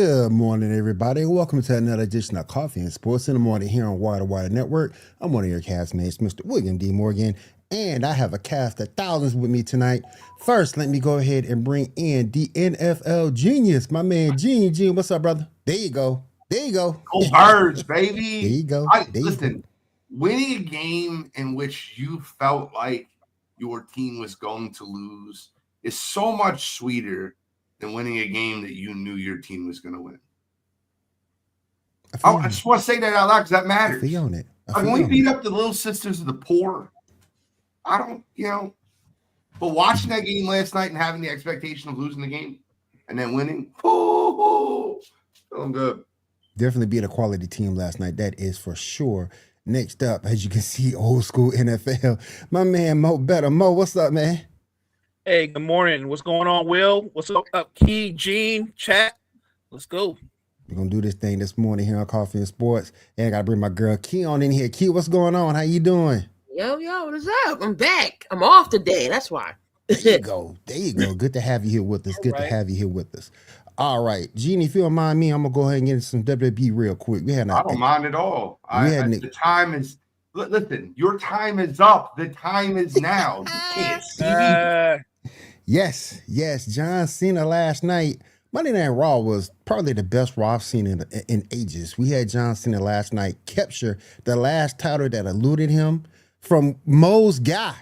Good morning, everybody. Welcome to another edition of Coffee and Sports in the Morning here on Wire Network. I'm one of your castmates, Mr. William D. Morgan, and I have a cast of thousands with me tonight. First, let me go ahead and bring in the NFL genius, my man Gene. Gene, what's up, brother? There you go. There you go. Go Birds, There baby. you go. There you go. Listen, winning a game in which you felt like your team was going to lose is so much sweeter than winning a game that you knew your team was going to win. I just want to say that out loud because that matters. I feel on it. When we beat up the Little Sisters of the Poor, I don't, but watching that game last night and having the expectation of losing the game and then winning, feeling good. Definitely beat a quality team last night. That is for sure. Next up, as you can see, old school NFL. My man Mo Better. Mo, what's up, man? Hey, good morning. What's going on, Will? What's up, Key, Gene, chat? Let's go. We're going to do this thing this morning here on Coffee and Sports. And I got to bring my girl Key on in here. Key, what's going on? How you doing? Yo, what is up? I'm back. I'm off today. That's why. There you go. There you go. Good to have you here with us. Good to have you here with us. All right. Gene, if you don't mind me, I'm going to go ahead and get into some WWE real quick. I don't mind at all. The time is... Listen, your time is up. The time is now. You can't see me. Yes. John Cena last night. Monday Night Raw was probably the best Raw I've seen in ages. We had John Cena last night capture the last title that eluded him from Mo's guy.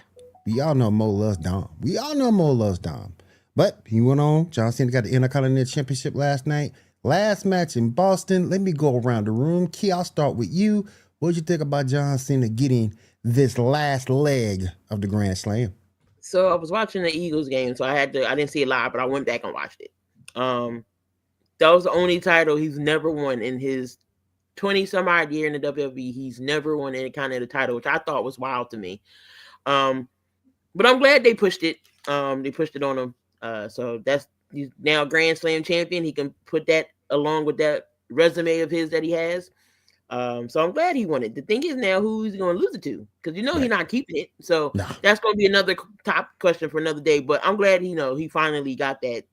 We all know Mo loves Dom. But he went on. John Cena got the Intercontinental Championship last night. Last match in Boston. Let me go around the room. Key, I'll start with you. What did you think about John Cena getting this last leg of the Grand Slam? So I was watching the Eagles game, so I didn't see it live, but I went back and watched it. That was the only title he's never won in his 20-some-odd year in the WWE. He's never won any kind of the title, which I thought was wild to me. But I'm glad they pushed it. They pushed it on him. So he's now Grand Slam champion. He can put that along with that resume of his that he has. So I'm glad he won it. The thing is now who he's going to lose it to, because he's not keeping it. So that's going to be another top question for another day. But I'm glad he finally got that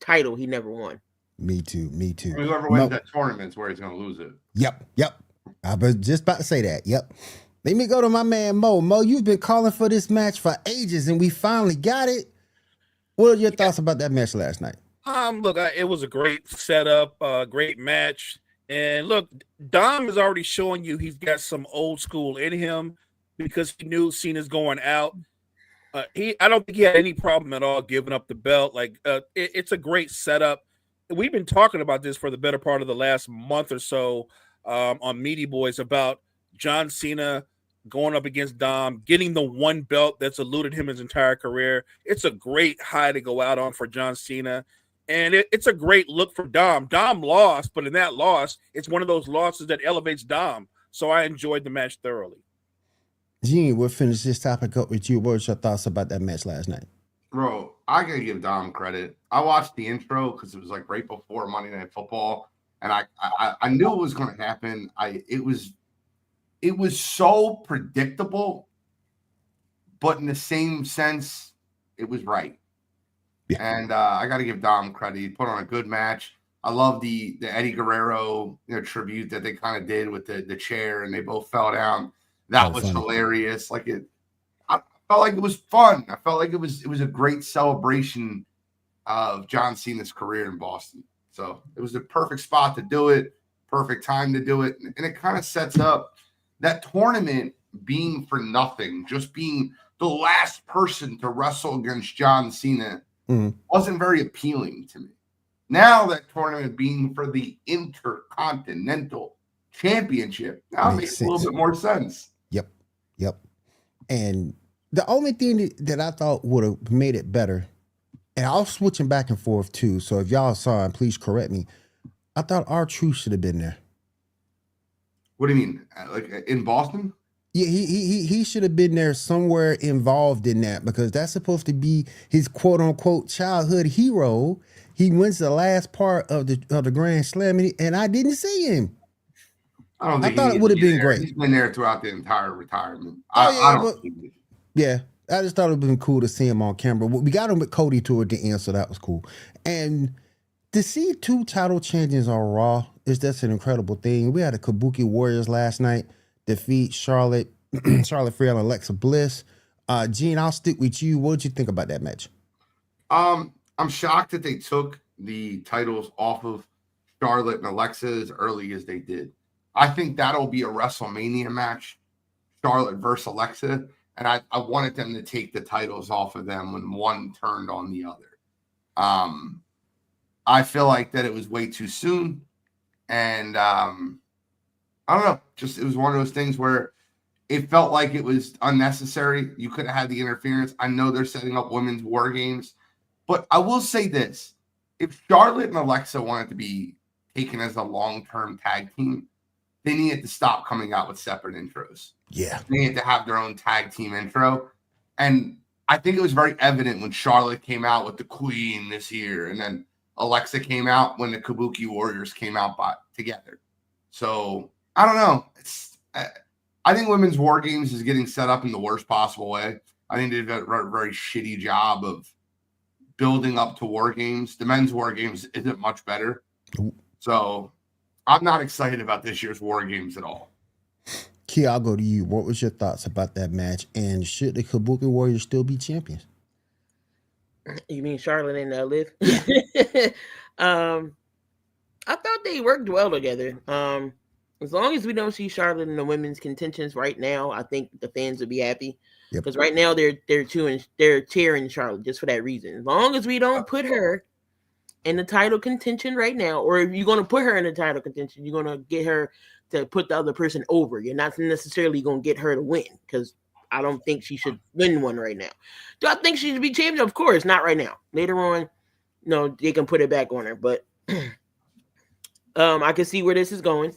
title he never won. Me too. Whoever wins that tournament's where he's going to lose it. Yep. I was just about to say that. Yep. Let me go to my man Mo. Mo, you've been calling for this match for ages, and we finally got it. What are your thoughts about that match last night? Look, it was a great setup, great match. And look, Dom is already showing you he's got some old school in him because he knew Cena's going out. I don't think he had any problem at all giving up the belt. It's a great setup. We've been talking about this for the better part of the last month or so on Meaty Boys about John Cena going up against Dom, getting the one belt that's eluded him his entire career. It's a great high to go out on for John Cena. And it's a great look for Dom. Dom lost, but in that loss, it's one of those losses that elevates Dom. So I enjoyed the match thoroughly. Gene, we'll finish this topic up with you. What was your thoughts about that match last night? Bro, I got to give Dom credit. I watched the intro because it was like right before Monday Night Football, and I knew it was going to happen. It was so predictable, but in the same sense, it was right. Yeah. And I got to give Dom credit. He put on a good match. I love the Eddie Guerrero tribute that they kind of did with the chair, and they both fell down. That was hilarious. I felt like it was fun. I felt like it was a great celebration of John Cena's career in Boston. So it was the perfect spot to do it, perfect time to do it, and it kind of sets up that tournament being for nothing, just being the last person to wrestle against John Cena. Wasn't very appealing to me. Now that tournament being for the Intercontinental Championship, now makes a little bit more sense. Yep. And the only thing that I thought would have made it better, and I was switching back and forth too, so if y'all saw it, please correct me. I thought R-Truth should have been there. What do you mean? Like in Boston? Yeah, he should have been there somewhere involved in that, because that's supposed to be his quote unquote childhood hero. He wins the last part of the Grand Slam, and I didn't see him. I thought it would have been great. He's been there throughout the entire retirement. Yeah, I just thought it would have been cool to see him on camera. We got him with Cody toward the end, so that was cool. And To see 2 title champions on Raw is that's an incredible thing. We had the Kabuki Warriors last night defeat Charlotte, Charlotte Flair and Alexa Bliss. Gene, I'll stick with you. What did you think about that match? I'm shocked that they took the titles off of Charlotte and Alexa as early as they did. I think that'll be a WrestleMania match, Charlotte versus Alexa, and I wanted them to take the titles off of them when one turned on the other. I feel like that it was way too soon, and I don't know. Just it was one of those things where it felt like it was unnecessary. You could have had the interference. I know they're setting up women's war games, but I will say this: if Charlotte and Alexa wanted to be taken as a long-term tag team, they needed to stop coming out with separate intros. Yeah. They needed to have their own tag team intro. And I think it was very evident when Charlotte came out with the Queen this year, and then Alexa came out when the Kabuki Warriors came out together. So I don't know. I think women's war games is getting set up in the worst possible way. I think they did a very shitty job of building up to war games. The men's war games isn't much better. So I'm not excited about this year's war games at all. Key, I'll go to you. What was your thoughts about that match? And should the Kabuki Warriors still be champions? You mean Charlotte and Liv? I thought they worked well together. As long as we don't see Charlotte in the women's contentions right now, I think the fans will be happy. Because right now they're cheering Charlotte just for that reason. As long as we don't put her in the title contention right now, or if you're going to put her in the title contention, you're going to get her to put the other person over. You're not necessarily going to get her to win, because I don't think she should win one right now. Do I think she should be champion? Of course, not right now. Later on, no, they can put it back on her. But I can see where this is going.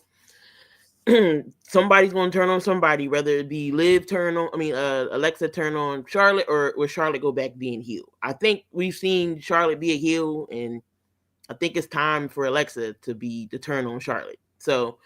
Somebody's going to turn on somebody, whether it be Alexa turn on Charlotte, or will Charlotte go back being heel? I think we've seen Charlotte be a heel, and I think it's time for Alexa to turn on Charlotte. So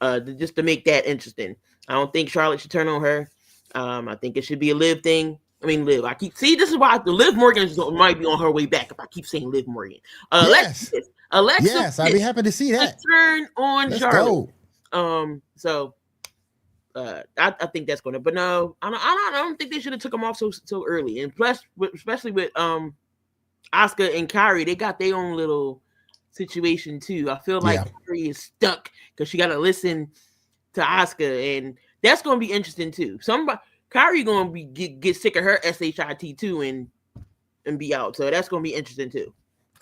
just to make that interesting, I don't think Charlotte should turn on her. I think it should be a Liv thing. Liv. This is why Liv Morgan might be on her way back if I keep saying Liv Morgan. Alexa, yes, I'd be happy to see that. Turn on Let's Charlotte. Go. So I think that's going to, but no, I don't think they should have took them off so early. And plus, especially with Asuka and Kairi, they got their own little situation too. I feel like Kairi is stuck because she got to listen to Asuka, and that's going to be interesting too. Kairi going to be get sick of her SHIT too, and be out. So that's going to be interesting too.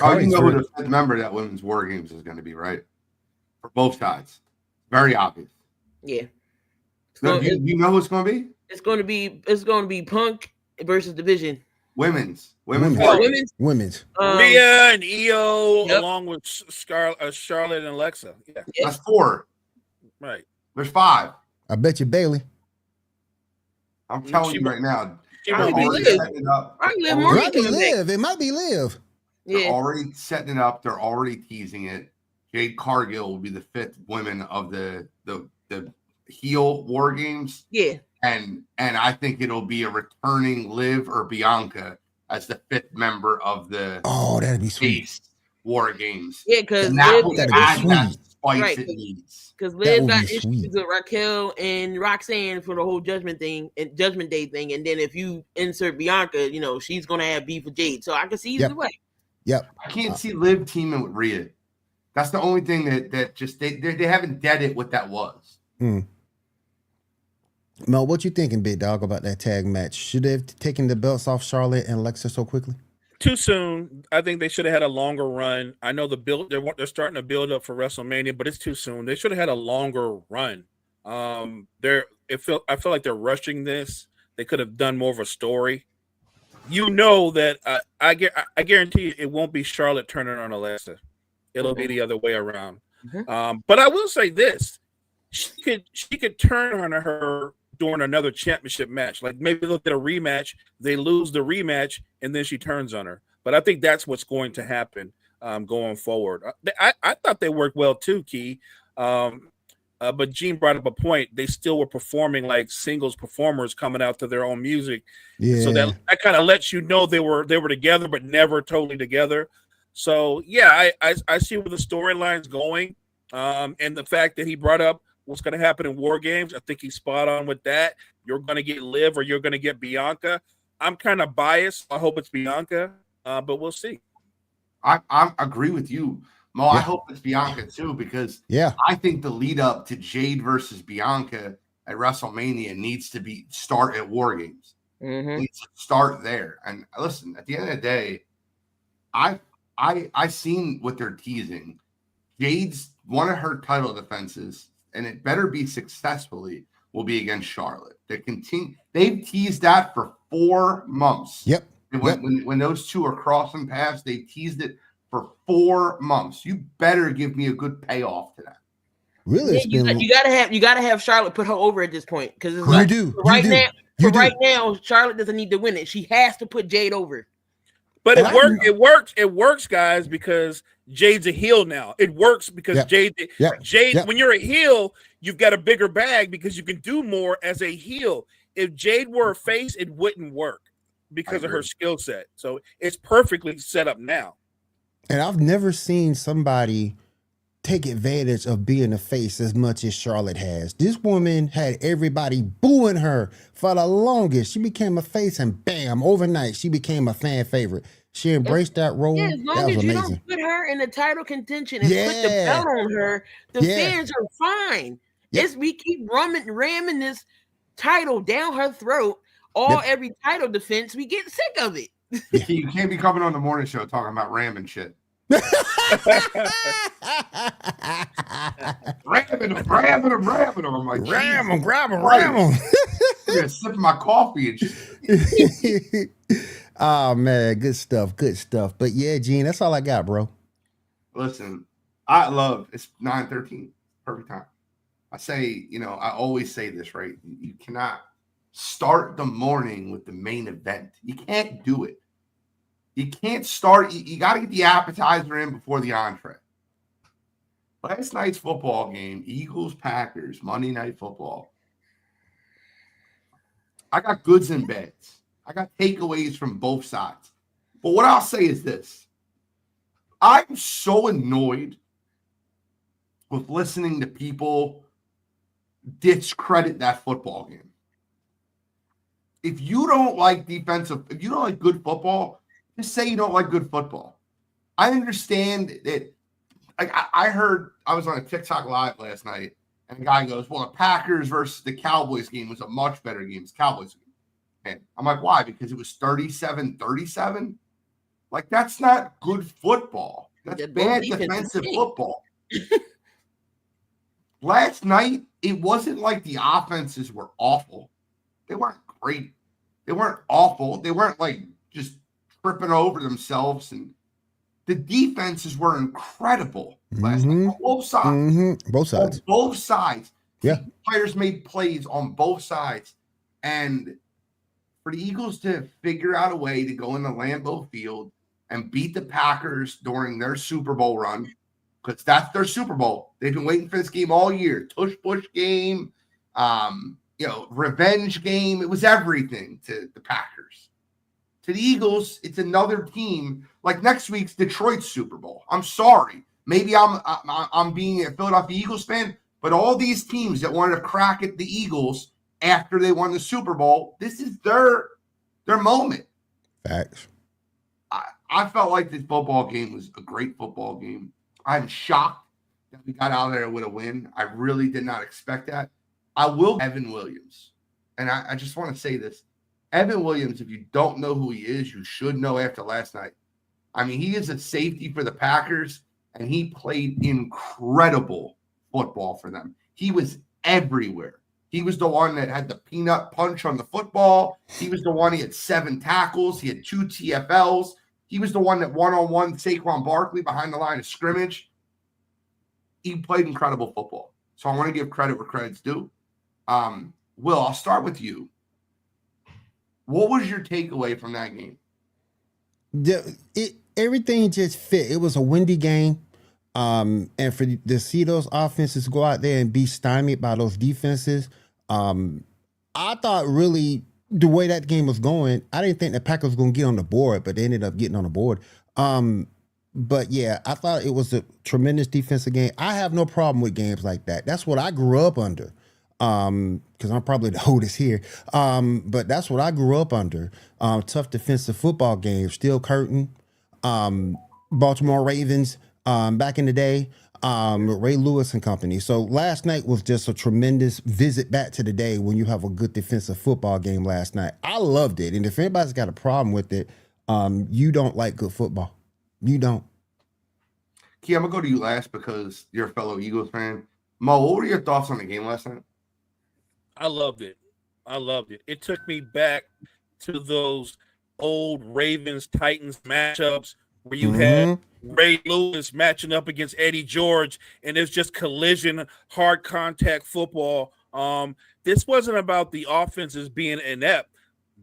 Oh, you know who the fifth member of that women's war games is going to be, right? For both sides. Very obvious. Yeah. You know who it's going to be? It's going to be Punk versus Division. Women's. Women's. Rhea and Io, along with Charlotte and Alexa. Yeah. That's 4. Right. There's 5. I bet you Bailey. I'm telling you right now. It might be Liv. It might be Liv. They're already setting it up. They're already teasing it. Jade Cargill will be the 5th woman of the heel war games. Yeah. And I think it'll be a returning Liv or Bianca as the 5th member of the that'd be sweet. war games. Yeah, because that will add that spice it needs. Because Liv got issues with Raquel and Roxanne for the whole Judgment Day thing, and then if you insert Bianca, she's gonna have beef with Jade. So I can see either way. Yep. I can't see Liv teaming with Rhea. That's the only thing that just they haven't dead it what that was. Mel, what you thinking, Big Dog, about that tag match? Should they have taken the belts off Charlotte and Alexa so quickly? Too soon. I think they should have had a longer run. I know they're starting to build up for WrestleMania, but it's too soon. They should have had a longer run. I feel like they're rushing this. They could have done more of a story. That I guarantee it won't be Charlotte turning on Alexa. It'll be the other way around. Mm-hmm. But I will say this: she could turn on her during another championship match. Like maybe they'll get a rematch, they lose the rematch, and then she turns on her. But I think that's what's going to happen going forward. I thought they worked well too, Key. But Gene brought up a point. They still were performing like singles performers coming out to their own music. Yeah. So that kind of lets you know they were together, but never totally together. So yeah, I see where the storyline's going, and the fact that he brought up what's going to happen in War Games. I think he's spot on with that. You're going to get Liv or you're going to get Bianca. I'm kind of biased. I hope it's Bianca, but we'll see. I agree with you, Mo. I Yeah. hope it's Bianca too, because Yeah. I think the lead up to Jade versus Bianca at WrestleMania needs to start at War Games. Mhm. Needs to start there. And listen, at the end of the day, I seen what they're teasing. Jade's one of her title defenses, and it better be successfully, will be against Charlotte. They've teased that for 4 months. Yep. And Yep. when those two are crossing paths, they teased it for 4 months. You better give me a good payoff to that. Really, Yeah, it's been. you gotta have Charlotte put her over at this point, because it's You like do. for right You do. now. You For do. right now, Charlotte doesn't need to win it. She has to put Jade over. But And it I- works. It works. It works, guys, because Jade's a heel now. It works because Yep. Jade. Yep. Jade. Yep. When you're a heel, you've got a bigger bag because you can do more as a heel. If Jade were a face, it wouldn't work because of her agree. skill set. So it's perfectly set up now. And I've never seen somebody take advantage of being a face as much as Charlotte has. This woman had everybody booing her for the longest. She became a face, and bam, overnight, she became a fan favorite. She embraced that role. Yeah, as That long was as you amazing. don't put her in the title contention and put the Yeah. belt on her, the Yeah. fans are fine. Yep. It's we keep ramming this title down her throat. Yep. Every title defense, we get sick of it. You can't be coming on the morning show talking about ramming shit. Ramming them. I'm like, Ram Jesus him, grab him, Christ. ram him. I'm gonna sip my coffee and shit. Oh man, good stuff, good stuff. But yeah, Gene, that's all I got, bro. Listen, I love it's 9:13, perfect time. I say, I always say this, right? You cannot start the morning with the main event. You can't do it. You can't start. You got to get the appetizer in before the entree. Last night's football game, Eagles Packers, Monday Night Football. I got goods and bads. I got takeaways from both sides. But what I'll say is this. I'm so annoyed with listening to people discredit that football game. If you don't like if you don't like good football, just say you don't like good football. I understand that. Like I heard, I was on a TikTok live last night, and a guy goes, "Well, the Packers versus the Cowboys game was a much better game. It's Cowboys game." And I'm like, why? Because it was 37-37? Like, that's not good football. That's Yeah, both bad defenses defensive stink. football. Last night, it wasn't like the offenses were awful. They weren't great. They weren't awful. They weren't like just tripping over themselves. And the defenses were incredible last night on both sides. Mm-hmm. Both On sides. both sides. Yeah. Players made plays on both sides. And for the Eagles to figure out a way to go into Lambeau Field and beat the Packers during their Super Bowl run, because that's their Super Bowl. They've been waiting for this game all year. Tush Push game, revenge game. It was everything to the Packers. To the Eagles, it's another team. Like next week's Detroit's Super Bowl. I'm sorry. Maybe I'm being a Philadelphia Eagles fan, but all these teams that wanted to crack at the Eagles after they won the Super Bowl, this is their moment. Facts. I felt like this football game was a great football game. I'm shocked that we got out of there with a win. I really did not expect that. I will Evan Williams. And I just want to say this. Evan Williams, if you don't know who he is, you should know after last night. I mean, he is a safety for the Packers, and he played incredible football for them. He was everywhere. He was the one that had the peanut punch on the football. He was the one, he had 7 tackles. He had 2 TFLs. He was the one that one-on-one Saquon Barkley behind the line of scrimmage. He played incredible football. So I want to give credit where credit's due. Will, I'll start with you. What was your takeaway from that game? Everything just fit. It was a windy game. And for to see those offenses go out there and be stymied by those defenses, I thought really the way that game was going, I didn't think the Packers was going to get on the board, but they ended up getting on the board. But yeah, I thought it was a tremendous defensive game. I have no problem with games like that. That's what I grew up under. Because I'm probably the oldest here. But that's what I grew up under. Tough defensive football games. Steel Curtain, Baltimore Ravens, back in the day, Ray Lewis and company. So last night was just a tremendous visit back to the day when you have a good defensive football game last night. I loved it. And if anybody's got a problem with it, you don't like good football. You don't. Key, I'm gonna go to you last because you're a fellow Eagles fan. Mo, what were your thoughts on the game last night? I loved it. I loved it. It took me back to those old Ravens Titans matchups where you had Ray Lewis matching up against Eddie George, and it's just collision, hard contact football. This wasn't about the offenses being inept.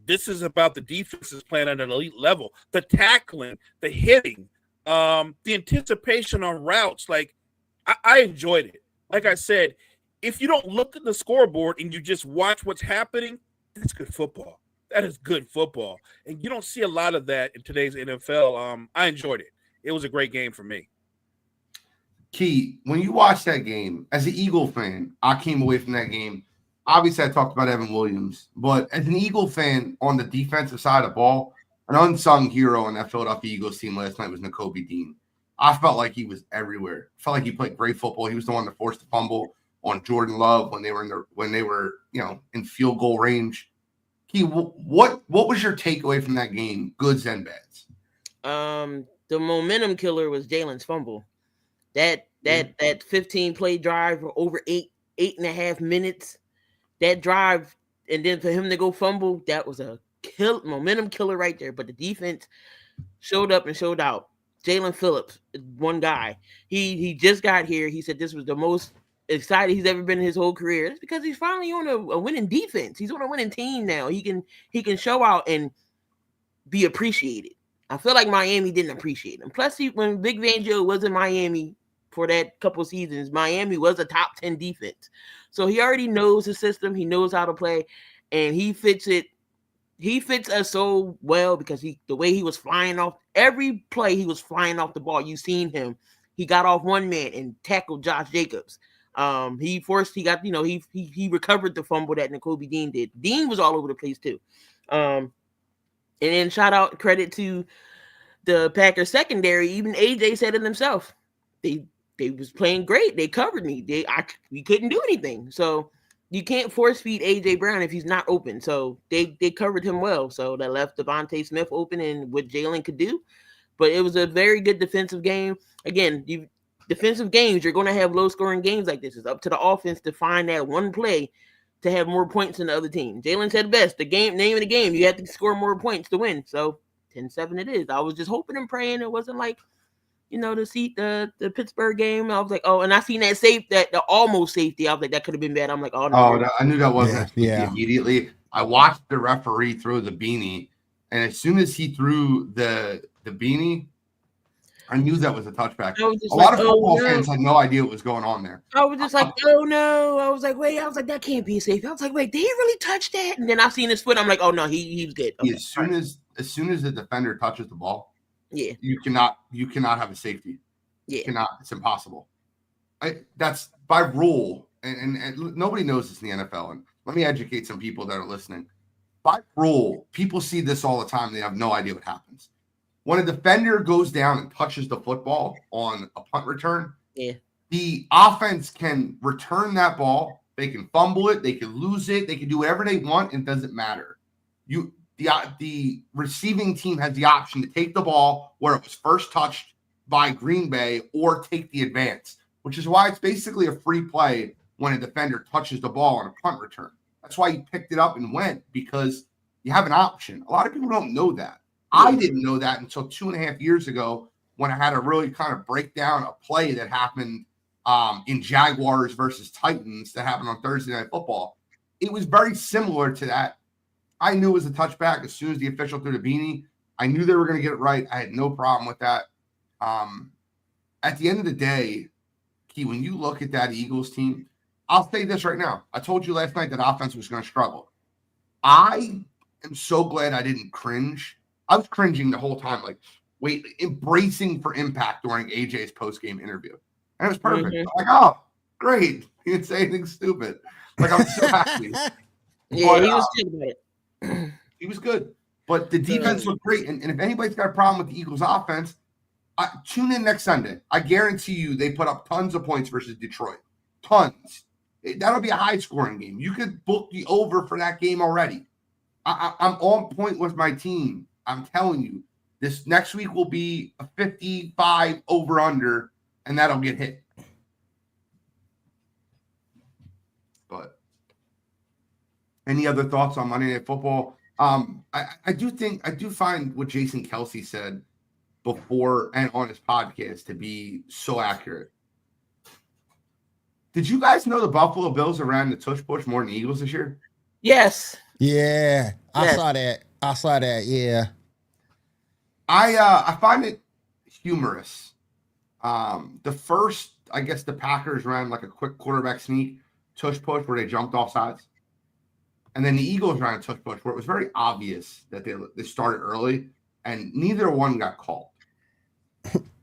This is about the defenses playing at an elite level. The tackling, the hitting, the anticipation on routes. Like, I enjoyed it. Like I said, if you don't look at the scoreboard and you just watch what's happening, that's good football. That is good football. And you don't see a lot of that in today's NFL. I enjoyed it. It was a great game for me. Key, when you watch that game, as an Eagle fan, I came away from that game. Obviously, I talked about Evan Williams, but as an Eagle fan on the defensive side of the ball, an unsung hero on that Philadelphia Eagles team last night was Nakobe Dean. I felt like he was everywhere. I felt like he played great football. He was the one that forced the fumble on Jordan Love when they were in field goal range. Key, what was your takeaway from that game, goods and bads? The momentum killer was Jalen's fumble. That 15 play drive for over eight and a half minutes. That drive, and then for him to go fumble, that was a momentum killer right there. But the defense showed up and showed out. Jalen Phillips, one guy. He just got here. He said this was the most excited he's ever been in his whole career. It's because he's finally on a winning defense. He's on a winning team now. He can show out and be appreciated. I feel like Miami didn't appreciate him. Plus, when Vic Fangio was in Miami for that couple seasons, Miami was a top 10 defense. So he already knows the system. He knows how to play, and he fits it. He fits us so well because the way he was flying off every play, he was flying off the ball. You seen him. He got off one man and tackled Josh Jacobs. He recovered the fumble that Nakobe Dean did. Dean was all over the place too. And then credit to the Packers secondary. Even AJ said it himself. They was playing great. They covered me. We couldn't do anything. So you can't force feed AJ Brown if he's not open. So they covered him well. So that left Devontae Smith open and what Jalen could do. But it was a very good defensive game. Again, defensive games, you're going to have low-scoring games like this. It's up to the offense to find that one play to have more points than the other team. Jalen said best, name of the game, you have to score more points to win. So 10-7 it is. I was just hoping and praying it wasn't like, the Pittsburgh game. I was like, oh, and I seen the almost safety. I was like, that could have been bad. I'm like, oh, no. Oh, I knew that wasn't immediately. I watched the referee throw the beanie, and as soon as he threw the beanie, I knew that was a touchback. A lot of football fans had no idea what was going on there. I was just like, oh no. I was like, wait. I was like, that can't be a safety. I was like, wait, did he really touch that? And then I seen his foot. I'm like, oh no, he was good. Okay. As soon as the defender touches the ball, yeah, you cannot have a safety. Yeah, you cannot. It's impossible. That's by rule, and nobody knows this in the NFL. And let me educate some people that are listening. By rule, people see this all the time. They have no idea what happens. When a defender goes down and touches the football on a punt return, the offense can return that ball. They can fumble it. They can lose it. They can do whatever they want. And it doesn't matter. The receiving team has the option to take the ball where it was first touched by Green Bay or take the advance, which is why it's basically a free play when a defender touches the ball on a punt return. That's why he picked it up and went, because you have an option. A lot of people don't know that. I didn't know that until 2.5 years ago when I had to really kind of break down a play that happened in Jaguars versus Titans that happened on Thursday Night Football. It was very similar to that. I knew it was a touchback as soon as the official threw the beanie. I knew they were going to get it right. I had no problem with that. At the end of the day, Key, when you look at that Eagles team, I'll say this right now. I told you last night that offense was going to struggle. I am so glad I didn't cringe. I was cringing the whole time. Like, embracing for impact during AJ's post-game interview. And it was perfect. Mhm. I'm like, oh, great. He didn't say anything stupid. Like, I'm so happy. Yeah, But, he was good about it. he was good. But the defense looked great. And if anybody's got a problem with the Eagles offense, tune in next Sunday. I guarantee you they put up tons of points versus Detroit. Tons. That'll be a high-scoring game. You could book the over for that game already. I'm on point with my team. I'm telling you. This next week will be a 55 over-under, and that'll get hit. But any other thoughts on Monday Night Football? I do find what Jason Kelsey said before and on his podcast to be so accurate. Did you guys know the Buffalo Bills ran the tush push more than the Eagles this year? Yes. Yeah, I Yes. saw that. Yeah. I find it humorous. The first, I guess the Packers ran like a quick quarterback sneak tush push where they jumped off sides. And then the Eagles ran a tush push where it was very obvious that they started early and neither one got called.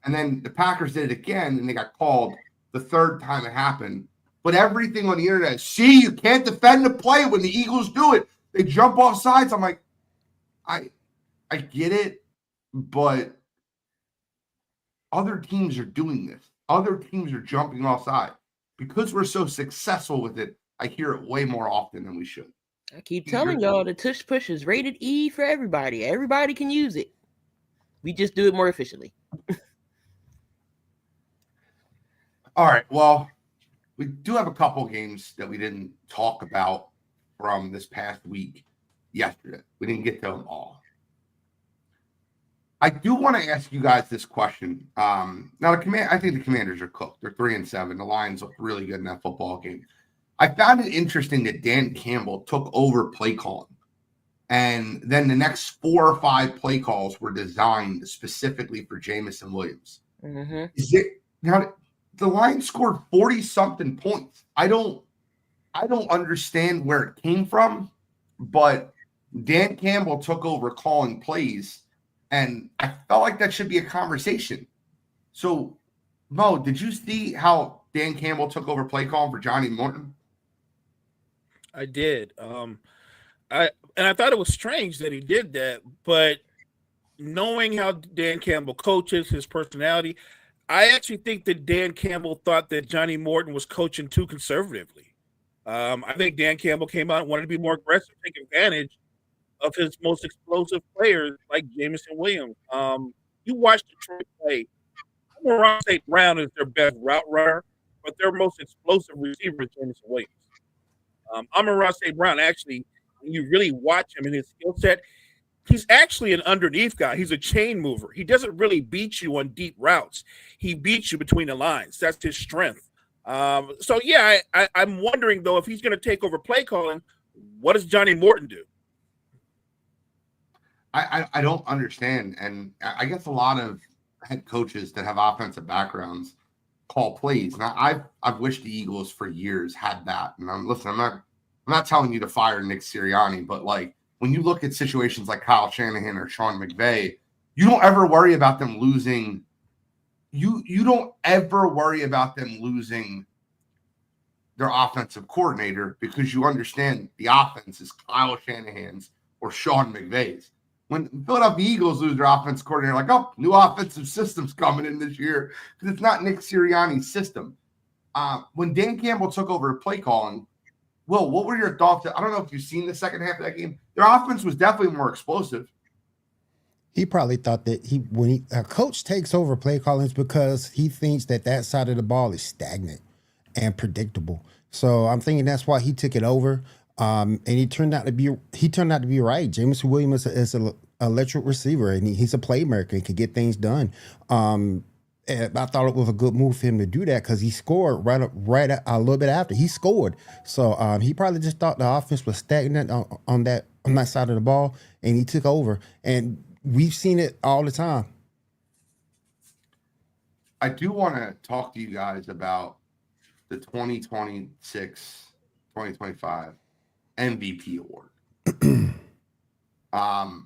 And then the Packers did it again and they got called the third time it happened. But everything on the internet, see, you can't defend the play when the Eagles do it. They jump off sides. I'm like, I get it. But other teams are doing this. Other teams are jumping offside. Because we're so successful with it, I hear it way more often than we should. I keep telling y'all the tush push is rated E for everybody. Everybody can use it. We just do it more efficiently. All right. Well, we do have a couple games that we didn't talk about from this past week yesterday. We didn't get to them all. I do want to ask you guys this question. Now, I think the Commanders are cooked. They're 3-7. The Lions looked really good in that football game. I found it interesting that Dan Campbell took over play calling. And then the next 4 or 5 play calls were designed specifically for Jameson Williams. Mm-hmm. Now the Lions scored 40-something points. I don't understand where it came from, but Dan Campbell took over calling plays. And I felt like that should be a conversation. So, Mo, did you see how Dan Campbell took over play calling for Johnny Morton? I did. I thought it was strange that he did that, but knowing how Dan Campbell coaches, his personality, I actually think that Dan Campbell thought that Johnny Morton was coaching too conservatively. I think Dan Campbell came out and wanted to be more aggressive, take advantage of his most explosive players like Jameson Williams. You watch Detroit play. Amon-Ra St. Brown is their best route runner, but their most explosive receiver is Jameson Williams. Amon-Ra St. Brown, actually, when you really watch him and his skill set, he's actually an underneath guy. He's a chain mover. He doesn't really beat you on deep routes. He beats you between the lines. That's his strength. So, yeah, I'm wondering, though, if he's going to take over play calling, what does Johnny Morton do? I don't understand. And I guess a lot of head coaches that have offensive backgrounds call plays. And I've wished the Eagles for years had that. And I'm not telling you to fire Nick Sirianni, but like when you look at situations like Kyle Shanahan or Sean McVay, you don't ever worry about them losing. You don't ever worry about them losing their offensive coordinator because you understand the offense is Kyle Shanahan's or Sean McVay's. When Philadelphia Eagles lose their offensive coordinator, like, oh, new offensive system's coming in this year because it's not Nick Sirianni's system. When Dan Campbell took over play calling, Will, what were your thoughts? I don't know if you've seen the second half of that game. Their offense was definitely more explosive. He probably thought that when a coach takes over play calling, it's because he thinks that side of the ball is stagnant and predictable. So I'm thinking that's why he took it over. And he turned out to be right. Jameson Williams is an electric receiver, and he's a playmaker and can get things done. And I thought it was a good move for him to do that because he scored right a little bit after he scored. So he probably just thought the offense was stagnant on that side of the ball, and he took over. And we've seen it all the time. I do want to talk to you guys about the 2026-2025 MVP award.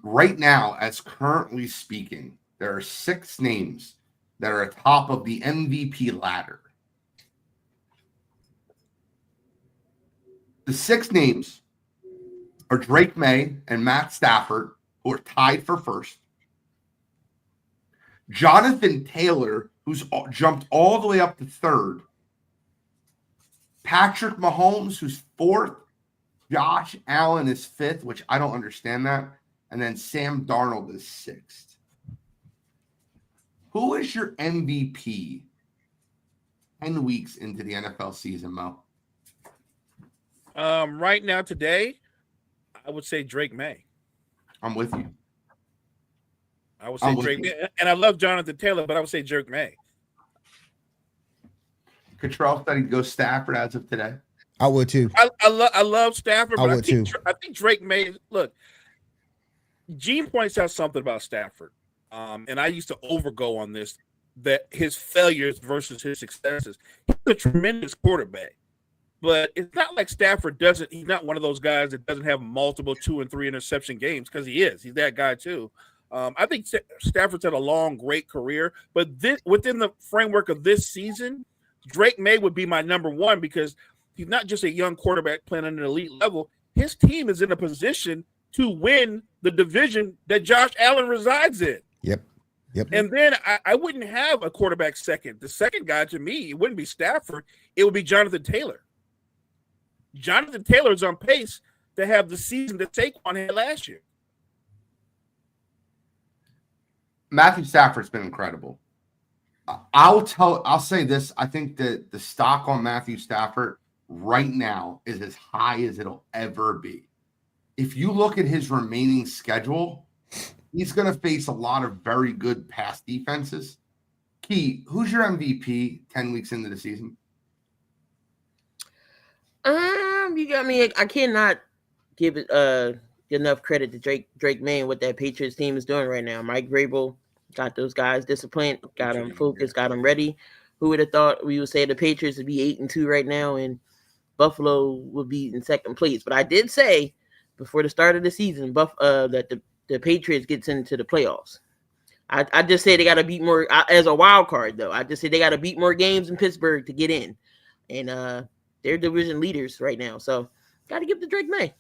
Right now, as currently speaking, there are 6 names that are atop of the MVP ladder. The 6 names are Drake May and Matt Stafford, who are tied for first. Jonathan Taylor, who's jumped all the way up to third. Patrick Mahomes, who's fourth. Josh Allen is fifth, which I don't understand that. And then Sam Darnold is sixth. Who is your MVP 10 weeks into the NFL season, Mo? Right now, today, I would say Drake May. I'm with you. I would say Drake May. And I love Jonathan Taylor, but I would say Drake May. Cottrell said he'd go Stafford as of today. I would too. I love Stafford, but I would too. I think Drake May. Look, Gene points out something about Stafford, and I used to overgo on this, that his failures versus his successes. He's a tremendous quarterback, but it's not like Stafford doesn't. He's not one of those guys that doesn't have multiple 2 and 3 interception games, because he is. He's that guy too. I think Stafford's had a long, great career, but within the framework of this season, Drake May would be my number one, because he's not just a young quarterback playing at an elite level. His team is in a position to win the division that Josh Allen resides in. Yep. And then I wouldn't have a quarterback second. The second guy, to me, it wouldn't be Stafford. It would be Jonathan Taylor. Jonathan Taylor is on pace to have the season that Saquon had last year. Matthew Stafford's been incredible. I'll say this. I think that the stock on Matthew Stafford right now is as high as it'll ever be. If you look at his remaining schedule, he's going to face a lot of very good pass defenses. Key, who's your MVP 10 weeks into the season? You got me. I cannot give it enough credit to Drake May and what that Patriots team is doing right now. Mike Vrabel got those guys disciplined, got them focused, got them ready. Who would have thought we would say the Patriots would be 8-2 right now and Buffalo would be in second place? But I did say before the start of the season, that the Patriots gets into the playoffs. I just say they got to beat more as a wild card, though. I just say they got to beat more games in Pittsburgh to get in, and they're division leaders right now. So got to give the Drake May.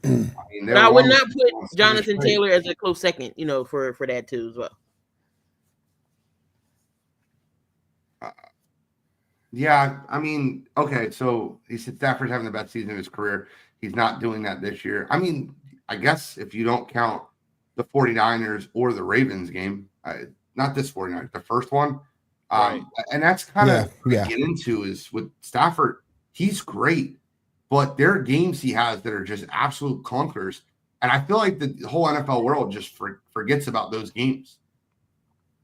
But I would not put Jonathan Taylor as a close second, for that too as well. Yeah, I mean, okay, so he said Stafford's having the best season of his career. He's not doing that this year. I mean, I guess if you don't count the 49ers or the Ravens game, not this 49ers, the first one. Right. And that's kind of yeah. get into is with Stafford, he's great, but there are games he has that are just absolute clunkers. And I feel like the whole NFL world just forgets about those games.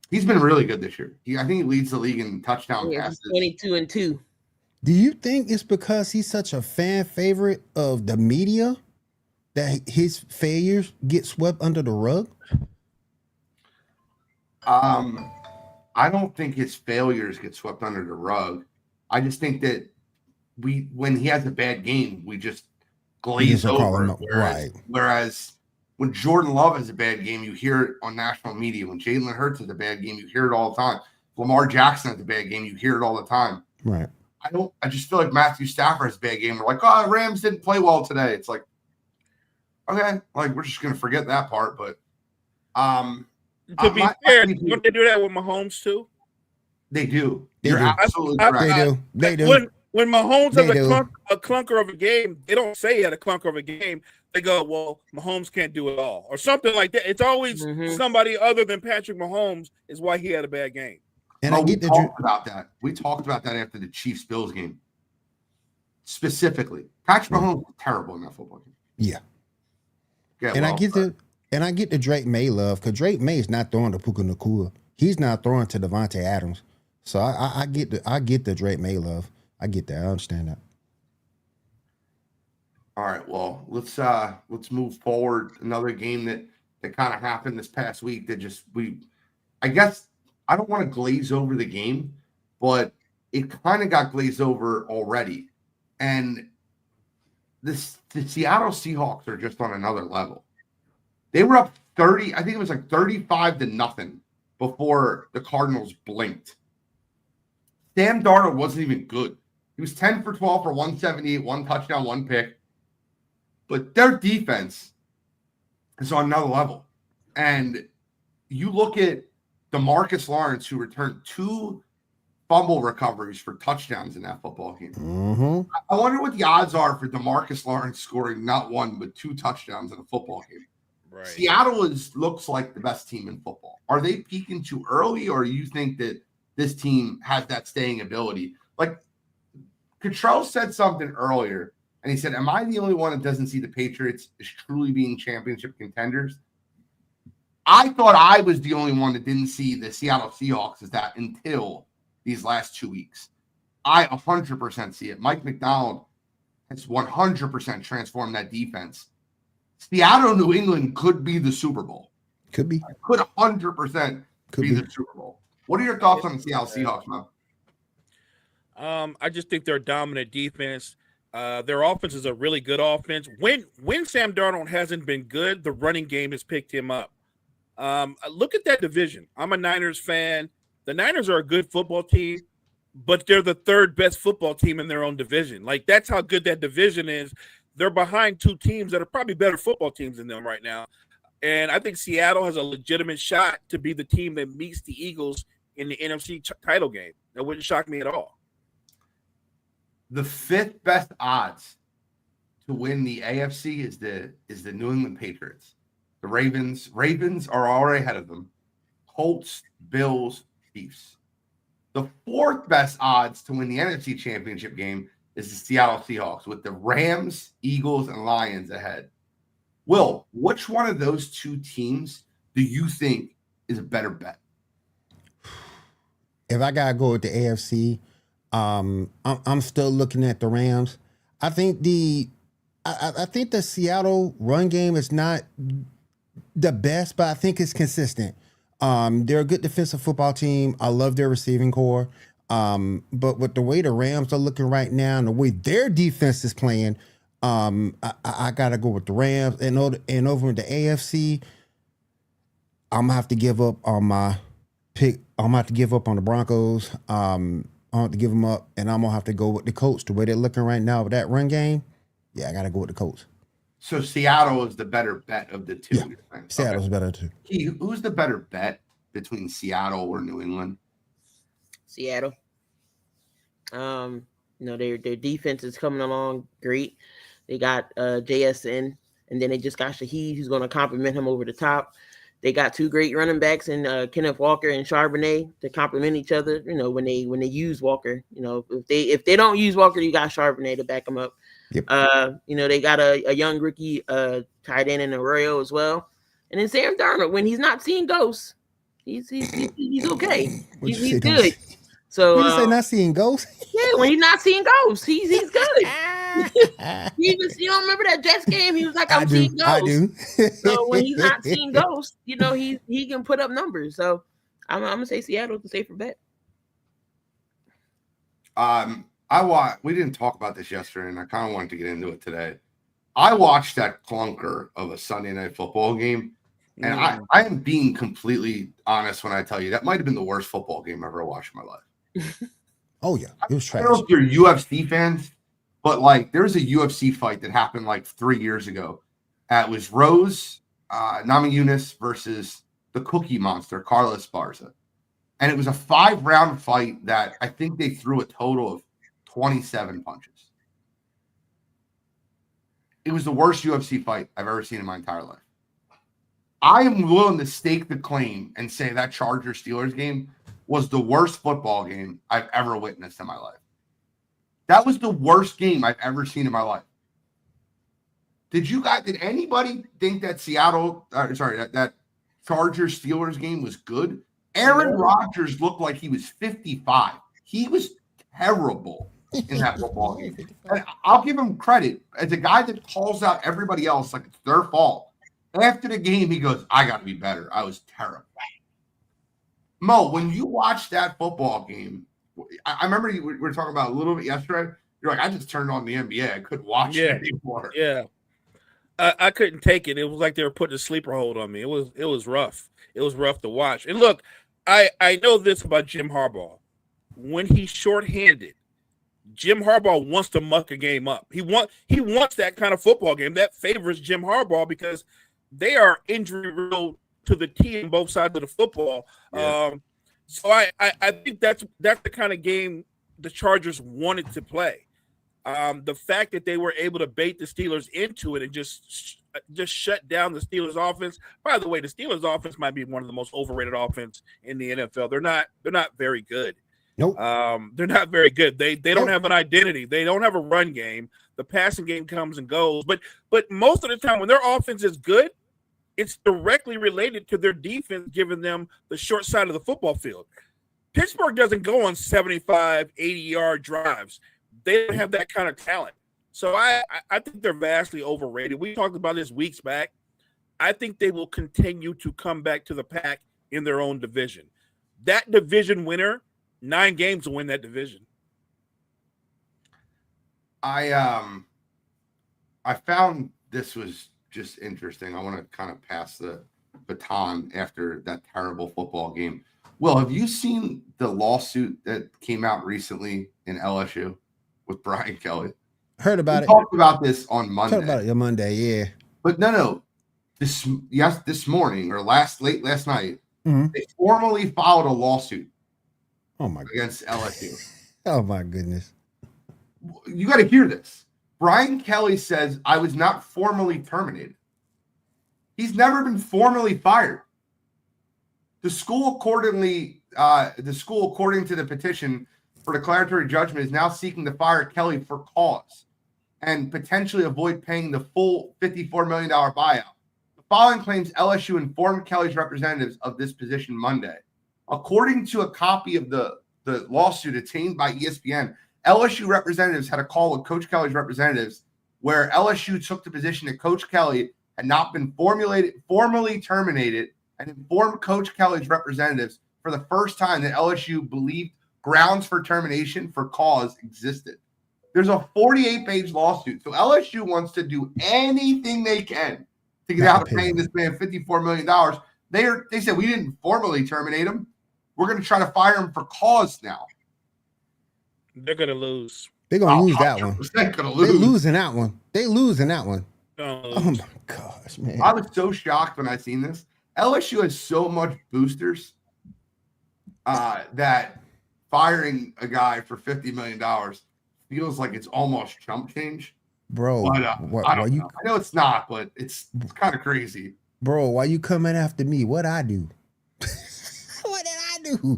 He's been really good this year. I think he leads the league in touchdown passes. 22-2. Do you think it's because he's such a fan favorite of the media that his failures get swept under the rug? I don't think his failures get swept under the rug. I just think that when he has a bad game, we just glaze over. Whereas when Jordan Love has a bad game, you hear it on national media. When Jalen Hurts has a bad game, you hear it all the time. Lamar Jackson has a bad game, you hear it all the time. Right. I just feel like Matthew Stafford has a bad game. We're like, oh, Rams didn't play well today. It's like, okay, like we're just gonna forget that part. But to be fair, don't they do that with Mahomes too? They do. You're absolutely correct. They do. When Mahomes has a clunker of a game, they don't say he had a clunker of a game. They go, well, Mahomes can't do it all, or something like that. It's always somebody other than Patrick Mahomes is why he had a bad game. And we talked about that. We talked about that after the Chiefs-Bills game. Specifically, Patrick Mahomes was terrible in that football game. Yeah. I get the Drake May love, because Drake May is not throwing to Puka Nacua. He's not throwing to Devontae Adams. So I get the Drake May love. I get that. I understand that. All right. Well, let's move forward. Another game that kind of happened this past week that I guess I don't want to glaze over the game, but it kind of got glazed over already. And the Seattle Seahawks are just on another level. They were up 30, I think it was like 35-0 before the Cardinals blinked. Sam Darnold wasn't even good. He was 10 for 12 for 178, 1 touchdown, 1 pick. But their defense is on another level. And you look at DeMarcus Lawrence, who returned 2 fumble recoveries for touchdowns in that football game. Mm-hmm. I wonder what the odds are for DeMarcus Lawrence scoring not 1 but 2 touchdowns in a football game. Right. Seattle looks like the best team in football. Are they peaking too early, or you think that this team has that staying ability? Like Cottrell said something earlier, and he said, "Am I the only one that doesn't see the Patriots as truly being championship contenders?" I thought I was the only one that didn't see the Seattle Seahawks as that until these last 2 weeks. I 100% see it. Mike McDonald has 100% transformed that defense. Seattle, New England could be the Super Bowl. Could be. Could 100% be the Super Bowl. What are your thoughts on the Seattle Seahawks, man? I just think they're a dominant defense. Their offense is a really good offense. When Sam Darnold hasn't been good, the running game has picked him up. Look at that division. I'm a Niners fan. The Niners are a good football team, but they're the 3rd best football team in their own division. Like, that's how good that division is. They're behind 2 teams that are probably better football teams than them right now. And I think Seattle has a legitimate shot to be the team that meets the Eagles in the NFC title game. That wouldn't shock me at all. The 5th best odds to win the AFC is the New England Patriots. The Ravens are already ahead of them. Colts, Bills, Chiefs. The 4th best odds to win the NFC Championship game is the Seattle Seahawks, with the Rams, Eagles, and Lions ahead. Will, which one of those 2 teams do you think is a better bet? If I gotta go with the AFC, I'm still looking at the Rams. I think I think the Seattle run game is not the best, but I think it's consistent. They're a good defensive football team. I love their receiving core. But with the way the Rams are looking right now and the way their defense is playing, I gotta go with the Rams. And over in the AFC, I'm gonna have to give up on my pick. I'm gonna have to give up on the Broncos. I'm gonna have to give them up, and I'm gonna have to go with the Colts. The way they're looking right now with that run game, yeah, I gotta go with the Colts. So Seattle is the better bet of the 2. Yeah. Seattle's better too. Who's the better bet between Seattle or New England? Seattle. Their defense is coming along great. They got JSN, and then they just got Shaheed, who's going to complement him over the top. They got 2 great running backs in Kenneth Walker and Charbonnet to complement each other. You know, when they use Walker, you know, if they don't use Walker, you got Charbonnet to back them up. Yep. They got a young rookie tight end in Arroyo as well. And then Sam Darnold, when he's not seeing ghosts, he's okay. He's good. So you say not seeing ghosts? Yeah, when he's not seeing ghosts, he's good. You don't remember that Jets game? He was like, I'm seeing ghosts. I do. So when he's not seeing ghosts, you know, he can put up numbers. So I'm gonna say Seattle is a safer bet. We didn't talk about this yesterday, and I kind of wanted to get into it today. I watched that clunker of a Sunday night football game, and I am being completely honest when I tell you that might have been the worst football game I've ever watched in my life. Oh yeah, it was trash. I don't know if you're UFC fans, but like there's a UFC fight that happened like 3 years ago. It was Rose Namajunas versus the Cookie Monster, Carlos Barza. And it was a 5-round fight that I think they threw a total of 27 punches. It was the worst UFC fight I've ever seen in my entire life. I am willing to stake the claim and say that Chargers-Steelers game was the worst football game I've ever witnessed in my life. That was the worst game I've ever seen in my life. Did anybody think that that Chargers-Steelers game was good? Aaron Rodgers looked like he was 55. He was terrible in that football game. And I'll give him credit as a guy that calls out everybody else like it's their fault. After the game, he goes, I got to be better. I was terrible. Mo, when you watch that football game, I remember we were talking about a little bit yesterday. You're like, I just turned on the NBA. I couldn't watch it anymore. Yeah. I couldn't take it. It was like they were putting a sleeper hold on me. It was rough. It was rough to watch. And look, I know this about Jim Harbaugh. When he's shorthanded, Jim Harbaugh wants to muck a game up. He wants that kind of football game that favors Jim Harbaugh because they are injury riddled to the T on both sides of the football. Yeah. So I think that's the kind of game the Chargers wanted to play. The fact that they were able to bait the Steelers into it and just shut down the Steelers offense. By the way, the Steelers offense might be one of the most overrated offense in the NFL. They're not very good. Nope. They're not very good. They don't have an identity. They don't have a run game. The passing game comes and goes. But most of the time when their offense is good, it's directly related to their defense giving them the short side of the football field. Pittsburgh doesn't go on 75, 80-yard drives. They don't have that kind of talent. So I think they're vastly overrated. We talked about this weeks back. I think they will continue to come back to the pack in their own division. That division winner, 9 games to win that division. I found this was just interesting. I want to kind of pass the baton after that terrible football game. Will, have you seen the lawsuit that came out recently in LSU with Brian Kelly? Heard about We it. talked about this on Monday. Talked about it on Monday, yeah. But no. This morning or late last night, Mhm. they formally filed a lawsuit Oh my against LSU. Oh my goodness. You got to hear this. Brian Kelly says, I was not formally terminated. He's never been formally fired. The school, according to the petition for declaratory judgment, is now seeking to fire Kelly for cause and potentially avoid paying the full $54 million buyout. The following claims LSU informed Kelly's representatives of this position Monday. According to a copy of the lawsuit obtained by ESPN, LSU representatives had a call with Coach Kelly's representatives where LSU took the position that Coach Kelly had not been formally terminated and informed Coach Kelly's representatives for the first time that LSU believed grounds for termination for cause existed. There's a 48-page lawsuit. So LSU wants to do anything they can to get out of paying this man $54 million. They said, we didn't formally terminate him. We're going to try to fire him for cause now. They're going to lose. They're going to lose that one. Gonna lose. They're losing that one. They losing that one. Oh Oh my gosh, man. I was so shocked when I seen this. LSU has so much boosters that firing a guy for $50 million feels like it's almost chump change. Bro, But I don't why you know. I know it's not, but it's kind of crazy. bro, why you coming after me? What I do? What did I do?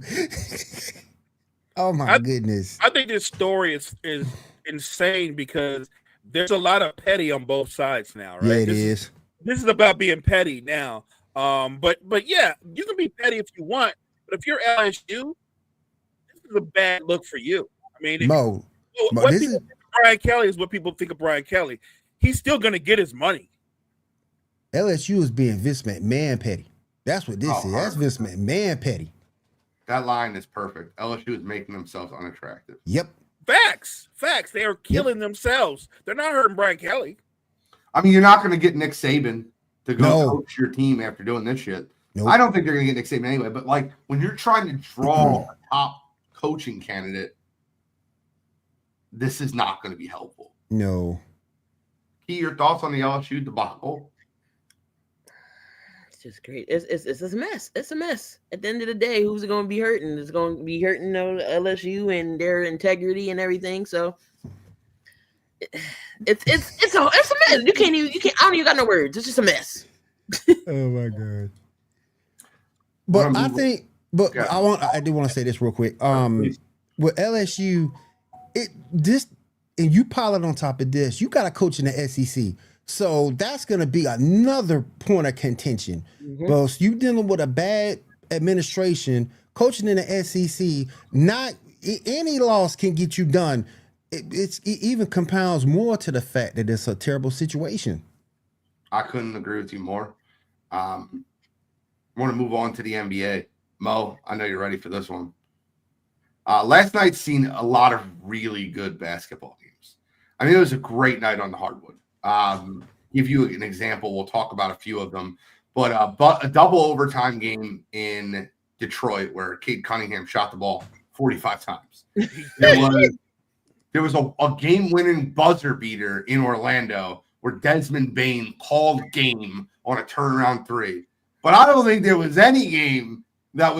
Oh my goodness. I think this story is insane because there's a lot of petty on both sides now, right? Yeah, it this is. This is about being petty now. But yeah, you can be petty if you want, but if you're LSU, this is a bad look for you. I mean, Mo, what this people is think of Brian Kelly is what people think of Brian Kelly. He's still going to get his money. LSU is being Vince McMahon petty. That's what this is. That's Vince McMahon petty. That line is perfect. LSU is making themselves unattractive. Yep. Facts. They are killing themselves. They're not hurting Brian Kelly. I mean, you're not going to get Nick Saban to go No. coach your team after doing this shit. Nope. I don't think they're going to get Nick Saban anyway. But like when you're trying to draw a top coaching candidate, this is not going to be helpful. No. Key, your thoughts on the LSU debacle? It's just great. It's a mess. It's a mess. At the end of the day, who's it going to be hurting? It's going to be hurting LSU and their integrity and everything. So it's a mess. You can't. I don't even got no words. It's just a mess. Oh my god. But I think, but Yeah. I do want to say this real quick. Please. With LSU, and you pile it on top of this, you got a coach in the SEC. So that's going to be another point of contention. But you dealing with a bad administration, coaching in the SEC, not any loss can get you done. It even compounds more to the fact that it's a terrible situation. I couldn't agree with you more. I want to move on to the NBA. Mo, I know you're ready for this one. Last night seen a lot of really good basketball games. I mean, it was a great night on the hardwood. Give you an example. We'll talk about a few of them. But a double overtime game in Detroit where Cade Cunningham shot the ball 45 times. Yeah. There was a game-winning buzzer beater in Orlando where Desmond Bain called game on a turnaround three. But I don't think there was any game that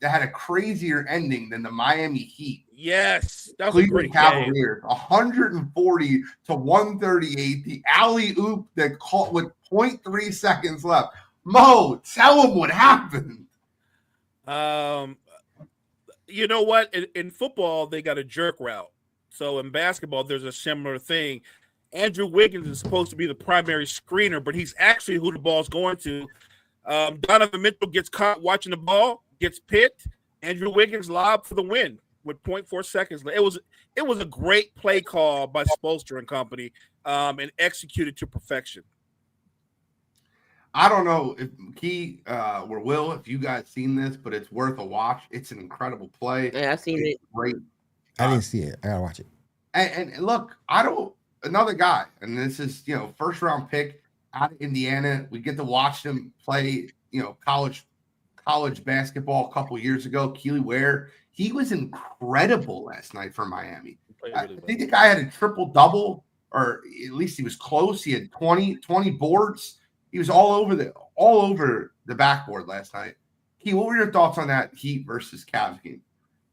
had a crazier ending than the Miami Heat. Yes, that was a great Cleveland game. Cavaliers, 140 to 138. The alley oop that caught with 0.3 seconds left. Mo, tell them what happened. You know what? In football, they got a jerk route. So in basketball, there's a similar thing. Andrew Wiggins is supposed to be the primary screener, but he's actually who the ball's going to. Donovan Mitchell gets caught watching the ball, gets picked. Andrew Wiggins lob for the win with 0.4 seconds. It was a great play call by Spoelstra and company, and executed to perfection. I don't know if Key or Will, if you guys seen this, but it's worth a watch. It's an incredible play. Yeah, I seen it. Great. I didn't see it. I gotta watch it. And look, another guy, and this is, first round pick out of Indiana. We get to watch him play, college basketball a couple years ago. Keely Ware, he was incredible last night for Miami. I think the guy had a triple double, or at least he was close. He had 20 boards. He was all over the backboard last night. Key, what were your thoughts on that Heat versus Cavs game?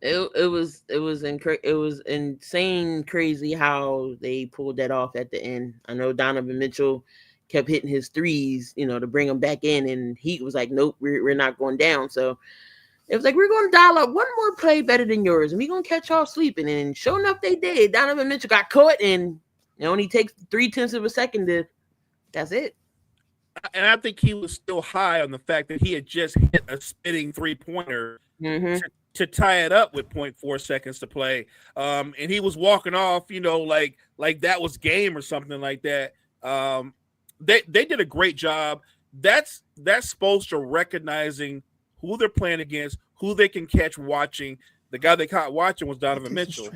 It was insane, crazy how they pulled that off at the end. I know Donovan Mitchell kept hitting his threes, to bring him back in, and Heat was like, nope, we're not going down. So it was like, we're going to dial up one more play better than yours, and we're going to catch y'all sleeping. And sure enough, they did. Donovan Mitchell got caught, and it only takes 0.3 of a second that's it. And I think he was still high on the fact that he had just hit a spitting 3-pointer to tie it up with 0.4 seconds to play. And he was walking off, like that was game or something like that. They did a great job. That's Spoelstra recognizing who they're playing against, who they can catch watching. The guy they caught watching was Donovan Mitchell.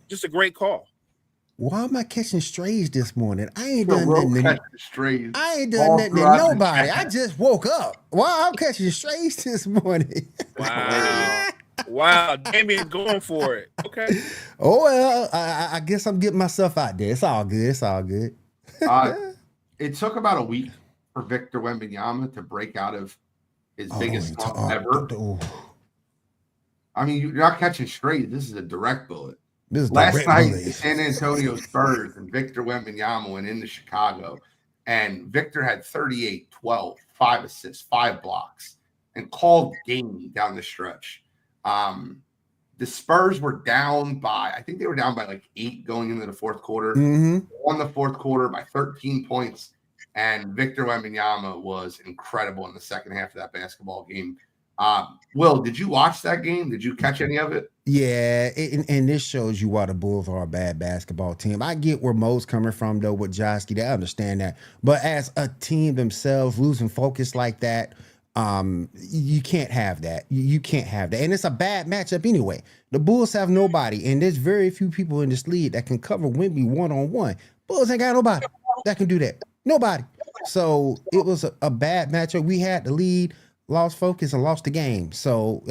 Just a great call. Why am I catching strays this morning? I ain't done nothing to nobody. I just woke up. Why I'm catching strays this morning? Wow. Damian going for it. Okay. Oh, well, I guess I'm getting myself out there. It's all good. It took about a week for Victor Wembanyama to break out of his biggest slump ever. I mean, you're not catching strays. This is a direct bullet. Last night, the San Antonio Spurs and Victor Wembanyama went into Chicago, and Victor had 38, 12, 5 assists, 5 blocks, and called game down the stretch. The Spurs were down by, I think they were down by like 8 going into the fourth quarter. Won the fourth quarter by 13 points, and Victor Wembanyama was incredible in the second half of that basketball game. Will, did you watch that game? Did you catch any of it? Yeah, and this shows you why the Bulls are a bad basketball team. I get where Mo's coming from, though, with Joski. I understand that. But as a team themselves, losing focus like that, you can't have that. You can't have that. And it's a bad matchup anyway. The Bulls have nobody, and there's very few people in this league that can cover Wemby one-on-one. Bulls ain't got nobody that can do that. Nobody. So it was a bad matchup. We had the lead, lost focus, and lost the game. So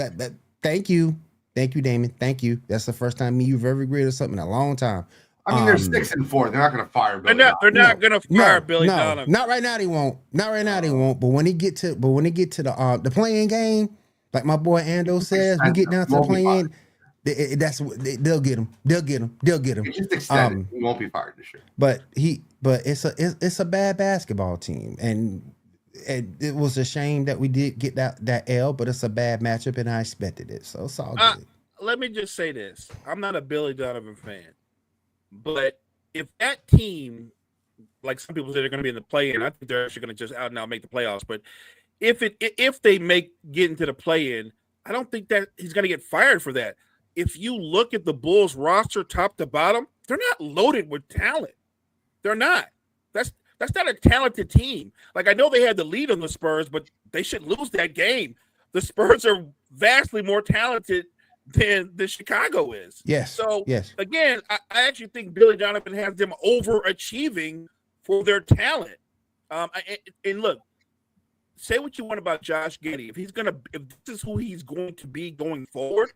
thank you. Thank you, Damon. Thank you. That's the first time you've ever agreed or something in a long time. I mean, they're 6-4. They're not going to fire Billy. They're not going to fire Billy Donovan. Not right now. They won't. Not right now. They won't. But when they get to the playing game, like my boy Ando says, we get down to the playing. They'll get him. They'll get him. It's just extended. He won't be fired this year. But it's a bad basketball team, and it was a shame that we did get that L, but it's a bad matchup, and I expected it, so it's all good. Let me just say this: I'm not a Billy Donovan fan, but if that team, like some people say, they're going to be in the play-in, I think they're actually going to just out and out make the playoffs. But if they get into the play-in, I don't think that he's going to get fired for that. If you look at the Bulls roster top to bottom, they're not loaded with talent. They're not. That's not a talented team. Like, I know they had the lead on the Spurs, but they should lose that game. The Spurs are vastly more talented than the Chicago is. Yes. So, yes. Again, I actually think Billy Donovan has them overachieving for their talent. And look, say what you want about Josh Giddey. If this is who he's going to be going forward,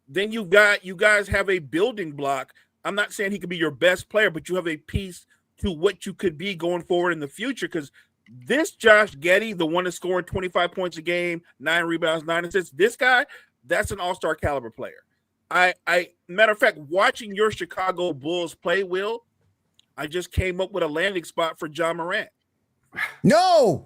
then you guys have a building block. I'm not saying he could be your best player, but you have a piece to what you could be going forward in the future. Because this Josh Giddey, the one that's scoring 25 points a game, 9 rebounds, 9 assists, this guy, that's an all-star caliber player. Matter of fact, watching your Chicago Bulls play, Will, I just came up with a landing spot for Ja Morant. No,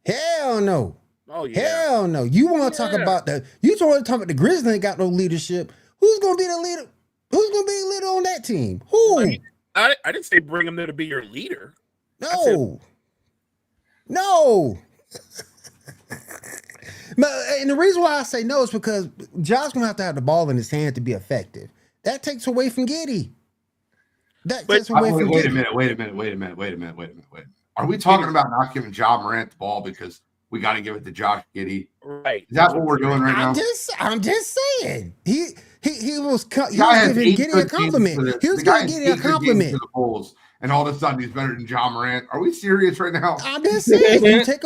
hell no. Oh yeah, Hell no. You want to talk about the Grizzlies ain't got no leadership. Who's gonna be the leader? Who's gonna be the leader on that team? Who? I didn't say bring him there to be your leader. No. No. And the reason why I say no is because Josh gonna have to have the ball in his hand to be effective. That takes away from Giddey. Wait a minute. Are we talking about not giving Ja Morant the ball because we got to give it to Josh Giddey? Right. Is that what we're doing right now? I'm just saying. He was giving Giddey a compliment. He was giving Giddey a compliment to the Bulls, and all of a sudden he's better than Ja Morant. Are we serious right now? I'm just saying. You take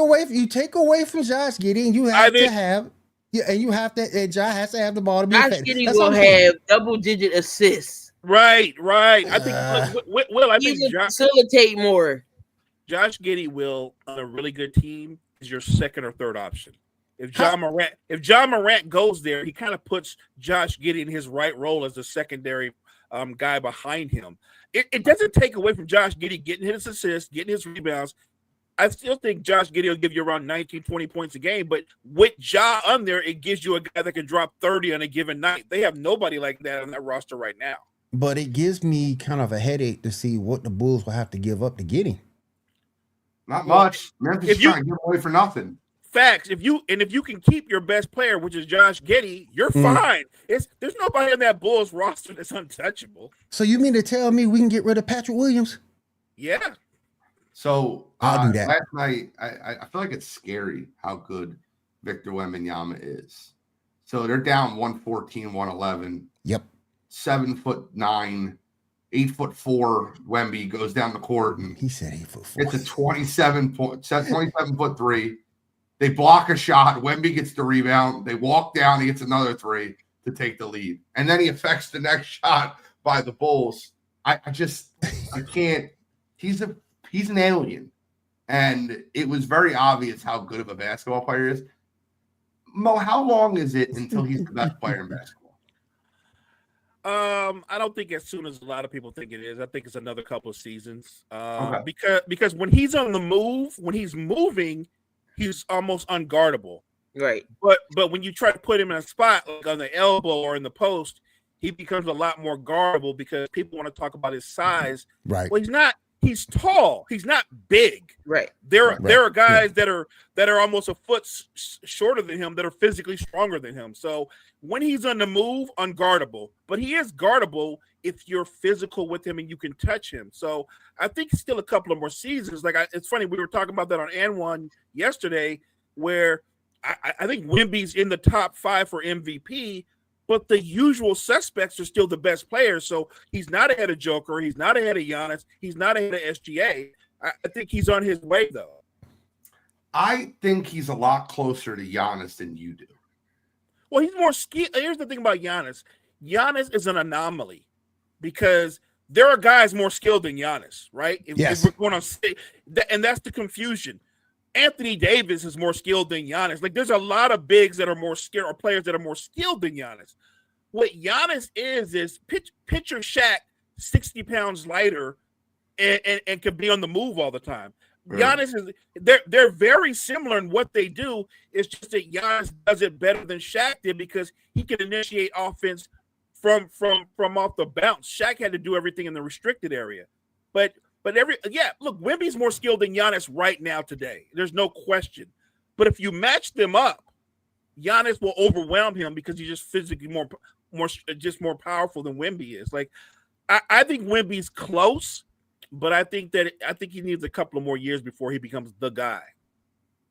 away from Josh Giddey, and you have to have. Yeah, and you have to. And Ja has to have the ball to be effective. Josh Giddey will have double-digit assists. Right. I think Will. I think facilitate more. Josh Giddey will on a really good team is your second or third option. If John Morant goes there, he kind of puts Josh Giddey in his right role as the secondary guy behind him. It doesn't take away from Josh Giddey getting his assists, getting his rebounds. I still think Josh Giddey will give you around 19, 20 points a game, but with Ja on there, it gives you a guy that can drop 30 on a given night. They have nobody like that on that roster right now. But it gives me kind of a headache to see what the Bulls will have to give up to get him. Not much. Memphis is trying to give away for nothing. Facts. If you can keep your best player, which is Josh Giddey, you're fine. There's nobody on that Bulls roster that's untouchable. So you mean to tell me we can get rid of Patrick Williams? Yeah. So I'll do that. Last night, I feel like it's scary how good Victor Wembanyama is. So they're down 114, 111. Yep. 7'9", 8'4" Wemby goes down the court and he said 8'4". It's a 27-foot three. They block a shot. Wemby gets the rebound. They walk down. He gets another three to take the lead, and then he affects the next shot by the Bulls. I can't. He's an alien, and it was very obvious how good of a basketball player he is. Mo, how long is it until he's the best player in basketball? I don't think as soon as a lot of people think it is. I think it's another couple of seasons. Because when he's on the move, when he's moving, he's almost unguardable. Right. But when you try to put him in a spot like on the elbow or in the post, he becomes a lot more guardable because people want to talk about his size. Right. Well, he's not. He's tall. He's not big. Right. There are guys that are almost a foot shorter than him that are physically stronger than him. So when he's on the move, unguardable. But he is guardable if you're physical with him and you can touch him. So I think still a couple of more seasons. It's funny, we were talking about that on N1 yesterday, where I think Wemby's in the top 5 for MVP, but the usual suspects are still the best players. So he's not ahead of Joker. He's not ahead of Giannis. He's not ahead of SGA. I think he's on his way, though. I think he's a lot closer to Giannis than you do. Well, he's more skilled. Here's the thing about Giannis. Giannis is an anomaly because there are guys more skilled than Giannis, right? If we're going on, and that's the confusion. Anthony Davis is more skilled than Giannis. Like, there's a lot of bigs that are more skilled, or players that are more skilled than Giannis. What Giannis is picture Shaq 60 pounds lighter and can be on the move all the time. Right. Giannis is they're very similar in what they do. It's just that Giannis does it better than Shaq did because he can initiate offense from off the bounce. Shaq had to do everything in the restricted area, but look, Wemby's more skilled than Giannis right now today. There's no question. But if you match them up, Giannis will overwhelm him because he's just physically more powerful than Wemby is. Like, I think Wemby's close, but I think he needs a couple of more years before he becomes the guy.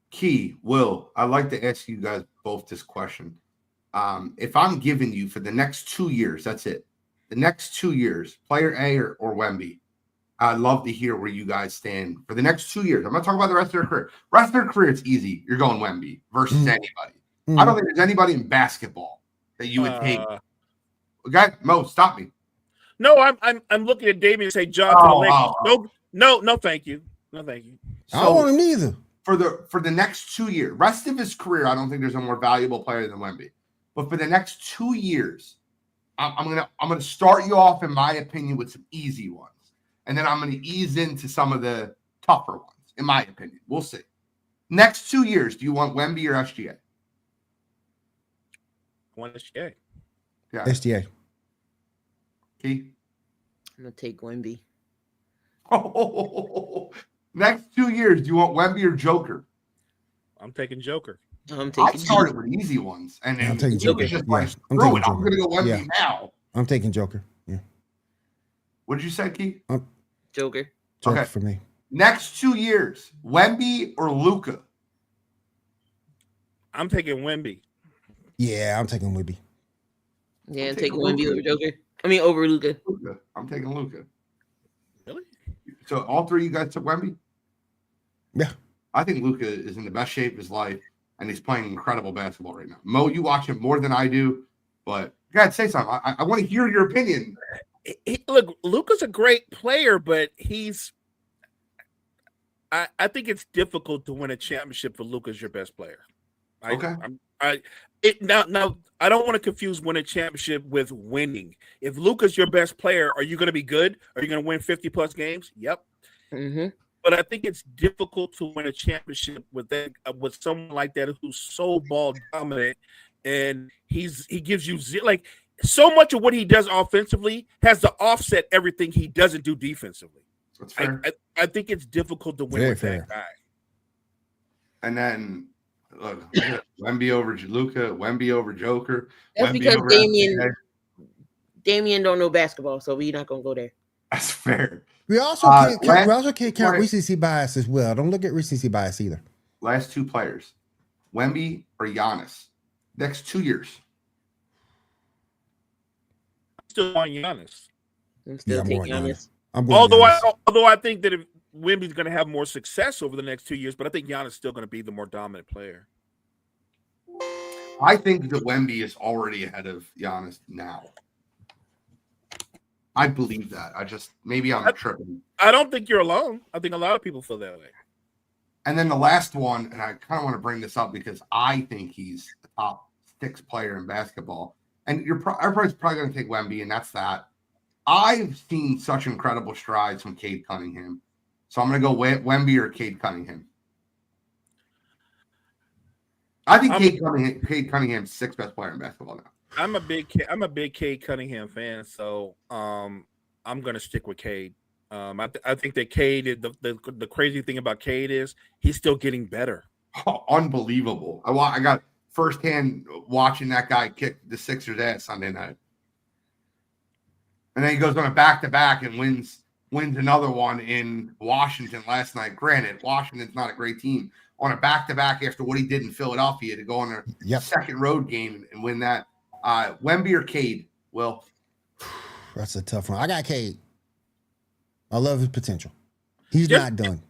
Key, Will, I'd like to ask you guys both this question. If I'm giving you for the next 2 years, that's it. The next 2 years, player A or Wemby, I'd love to hear where you guys stand for the next 2 years. I'm not talking about the rest of their career. Rest of their career, it's easy. You're going Wemby versus anybody. I don't think there's anybody in basketball that you would take. Okay, Mo, stop me. No, I'm looking at Damian and say John to the Lakers. No, thank you. No, thank you. I don't want him neither. For the next 2 years, rest of his career, I don't think there's a more valuable player than Wemby. But for the next 2 years, I'm gonna start you off, in my opinion, with some easy ones. And then I'm going to ease into some of the tougher ones, in my opinion. We'll see. Next 2 years, do you want Wemby or SGA? I want SGA. Yeah. SGA. Keith? I'm gonna take Wemby. Oh, next 2 years, do you want Wemby or Joker? I'm taking Joker. I'm I taking started with easy ones, and then I'm taking Joker. just Yeah, like, I'm screw taking it. I'm going to go Wemby Yeah. now. I'm taking Joker. Yeah. What did you say, Keith? Joker. Joker Okay. for me. Next 2 years, Wemby or Luka? I'm taking Wemby. Yeah, I'm taking Wemby. Yeah, I'm I'm taking taking Wemby Luka. over Joker. I mean, over Luca. Luka. I'm taking Luka. Really? So all three of you guys took Wemby? Yeah. I think Luka is in the best shape of his life, and he's playing incredible basketball right now. Mo, you watch him more than I do, but God, say something. I want to hear your opinion. Look, Luka's a great player, but I think it's difficult to win a championship for Luka as your best player. Okay. Now I don't want to confuse win a championship with winning. If Luka's your best player, are you going to be good? Are you going to win 50 plus games? Yep. Mm-hmm. But I think it's difficult to win a championship with someone like that who's so ball dominant, and he gives you like so much of what he does offensively has to offset everything he doesn't do defensively. That's fair. I think it's difficult to win Very with fair. that guy. And then look, Wemby over Luka, Wemby over Joker. That's Wemby because over SGA. Damian don't know basketball, so we're not gonna go there. That's fair. We also can't count recency bias as well. Don't look at recency bias either. Last two players, Wemby or Giannis. Next 2 years. I still want Giannis. I'm still I'm taking going Giannis. Giannis. I'm going Although I think that if Wemby's going to have more success over the next 2 years, but I think Giannis is still going to be the more dominant player. I think that Wemby is already ahead of Giannis now. I believe that. Maybe I'm tripping. I don't think you're alone. I think a lot of people feel that way. And then the last one, and I kind of want to bring this up because I think he's the top 6 player in basketball. And everybody's probably going to take Wemby, and that's that. I've seen such incredible strides from Cade Cunningham. So I'm going to go Wemby or Cade Cunningham. I think Cade Cunningham's 6th best player in basketball now. I'm a big Cade Cunningham fan, so I'm gonna stick with Cade. I think that Cade, the crazy thing about Cade is he's still getting better. Oh, unbelievable! I got firsthand watching that guy kick the Sixers' ass Sunday night, and then he goes on a back-to-back and wins another one in Washington last night. Granted, Washington's not a great team. On a back-to-back after what he did in Philadelphia to go on a second road game and win that. Wemby or Cade? Will? That's a tough one. I got Cade. I love his potential. He's not done.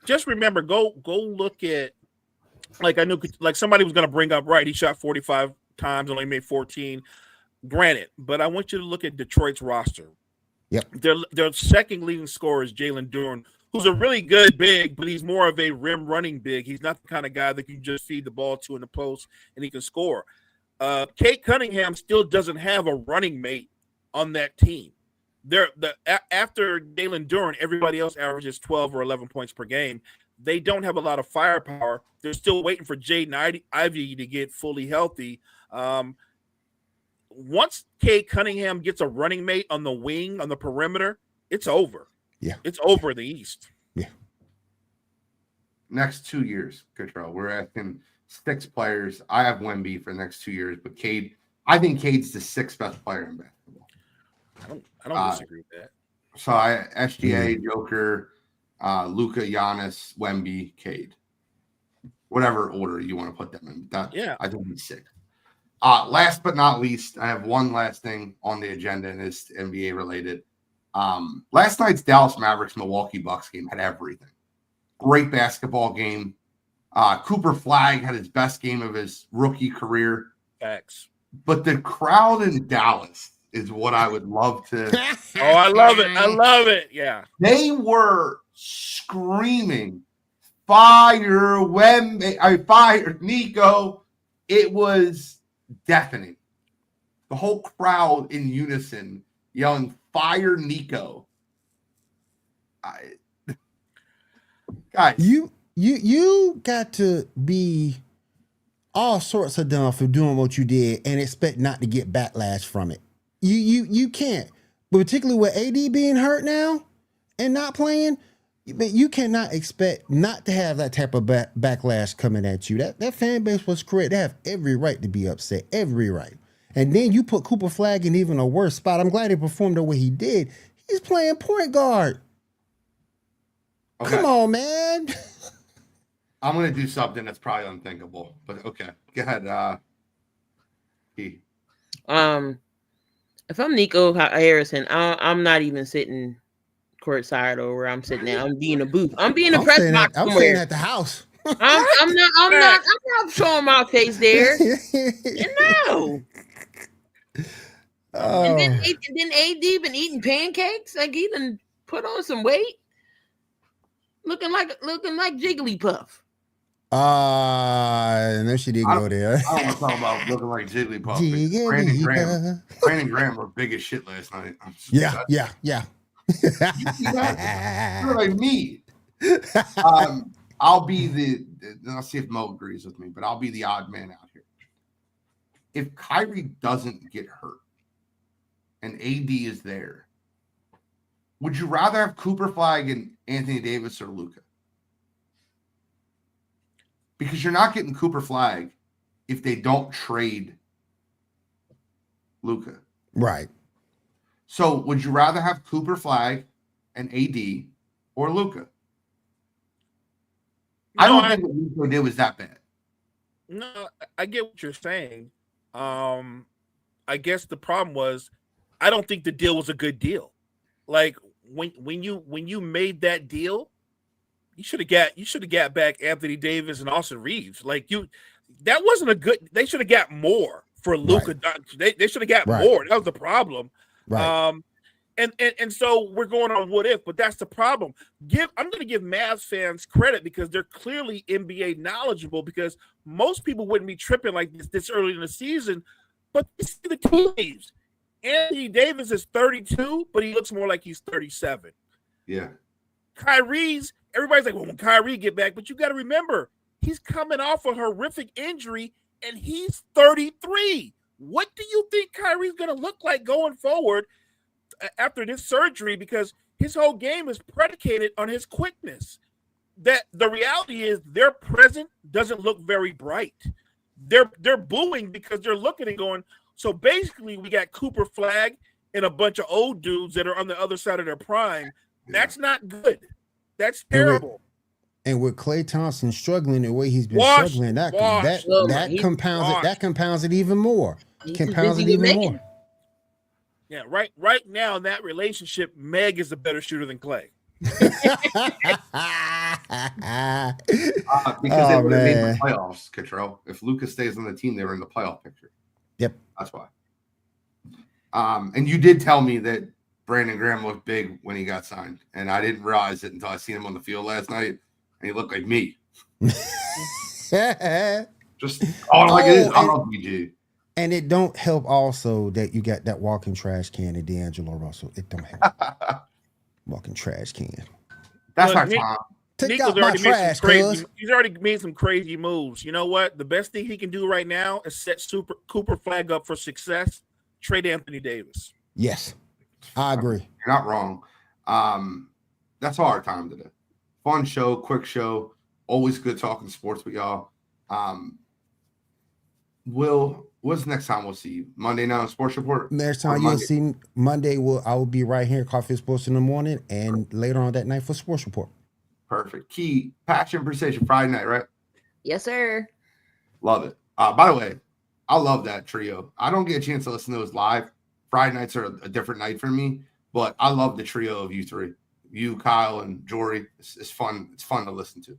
Just remember, go look at like I knew like somebody was going to bring up right. He shot 45 times, only made 14. Granted, but I want you to look at Detroit's roster. Yep. Their second leading scorer is Jalen Duren, who's a really good big, but he's more of a rim running big. He's not the kind of guy that you just feed the ball to in the post and he can score. Cade Cunningham still doesn't have a running mate on that team. After Jalen Duren, everybody else averages 12 or 11 points per game. They don't have a lot of firepower. They're still waiting for Jaden Ivey to get fully healthy. Once Cade Cunningham gets a running mate on the wing, on the perimeter, it's over. Yeah. It's over in the East. Yeah. Next 2 years, Cottrell. We're asking 6 players. I have Wemby for the next 2 years, but Cade, I think Cade's the 6th best player in basketball. I don't disagree with that. So SGA, Joker, Luka, Giannis, Wemby, Cade. Whatever order you want to put them in. I think he's 6. Last but not least, I have one last thing on the agenda, and it's NBA related. Last night's Dallas Mavericks Milwaukee Bucks game had everything. Great basketball game. Cooper Flagg had his best game of his rookie career. Facts. But the crowd in Dallas is what I would love to. Oh, I love it. I love it. Yeah. They were screaming, fire fire Nico. It was deafening. The whole crowd in unison yelling, fire Nico. Guys. You got to be all sorts of dumb for doing what you did and expect not to get backlash from it. You can't. But particularly with AD being hurt now and not playing, you cannot expect not to have that type of backlash coming at you. That fan base was correct. They have every right to be upset. Every right. And then you put Cooper Flagg in even a worse spot. I'm glad he performed the way he did. He's playing point guard. Okay. Come on, man. I'm going to do something that's probably unthinkable, but okay. Go ahead, P. If I'm Nico Harrison, I'm not even sitting courtside or where I'm sitting at. I'm being a booth. I'm being a press box somewhere. I'm staying at the house. I'm not showing my face there. No. And then AD been eating pancakes. Like he done put on some weight, looking like Jigglypuff. No, she didn't go there. I don't want to talk about looking like Jigglypuff. Brandon Graham were big as shit last night. Yeah. You're like me. I'll be I'll see if Mo agrees with me, but I'll be the odd man out here. If Kyrie doesn't get hurt and AD is there, would you rather have Cooper Flagg and Anthony Davis or Luka? Because you're not getting Cooper Flagg if they don't trade Luka. Right. So would you rather have Cooper Flagg and AD or Luka? I don't think what Luka did was that bad. No, I get what you're saying. I guess the problem was I don't think the deal was a good deal. Like when you made that deal, you should have got back Anthony Davis and Austin Reeves. That wasn't a good. They should have got more for Luka. Right. They should have got more. That was the problem. Right. And so we're going on what if, but that's the problem. I'm going to give Mavs fans credit because they're clearly NBA knowledgeable. Because most people wouldn't be tripping like this early in the season. But you see the teams. Anthony Davis is 32, but he looks more like he's 37. Yeah. Everybody's like, well, when Kyrie get back, but you got to remember, he's coming off a horrific injury, and he's 33. What do you think Kyrie's going to look like going forward after this surgery? Because his whole game is predicated on his quickness. That the reality is their present doesn't look very bright. They're booing because they're looking and going, so basically we got Cooper Flagg and a bunch of old dudes that are on the other side of their prime. That's not good. That's terrible. And with Klay Thompson struggling the way he's been struggling, that compounds it even more. Yeah, right now in that relationship, Meg is a better shooter than Klay. Because they would have made the playoffs, Cottrell. If Luka stays on the team, they were in the playoff picture. Yep. That's why. And you did tell me that Brandon Graham looked big when he got signed, and I didn't realize it until I seen him on the field last night, and he looked like me. Just like it is. I love BG. And it don't help also that you got that walking trash can of D'Angelo Russell. It don't help. Walking trash can. That's my time. He's already made some crazy moves. You know what? The best thing he can do right now is set Cooper Flagg up for success. Trade Anthony Davis. Yes, I agree. You're not wrong. That's all our time today. Fun show, quick show. Always good talking sports with y'all. What's the next time we'll see you? Monday night on Sports Report? Next time you'll see Monday, I will be right here, Coffee Sports in the morning, and later on that night for Sports Report. Perfect. Key, Passion, Precision, Friday night, right? Yes, sir. Love it. By the way, I love that trio. I don't get a chance to listen to those live. Friday nights are a different night for me, But I love the trio of you three. You, Kyle, and Jory. It's fun. It's fun to listen to.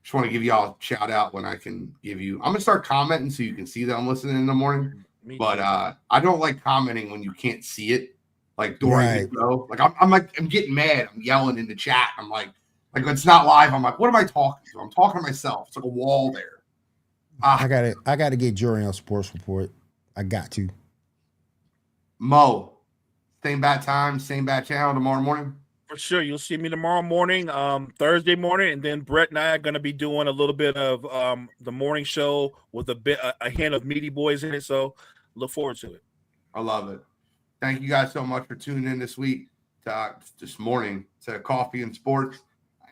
Just want to give y'all a shout out when I can give you. I'm gonna start commenting so you can see that I'm listening in the morning. But I don't like commenting when you can't see it, like during the show. Like I'm getting mad. I'm yelling in the chat. I'm like it's not live. I'm like, what am I talking to? I'm talking to myself. It's like a wall there. I gotta get Jory on Sports Report. I got to. Mo, same bad time, same bad channel tomorrow morning. For sure, you'll see me tomorrow morning, Thursday morning, and then Brett and I are going to be doing a little bit of the morning show with a hint of Meaty Boys in it. So look forward to it. I love it. Thank you guys so much for tuning in this week, this morning to Coffee and Sports.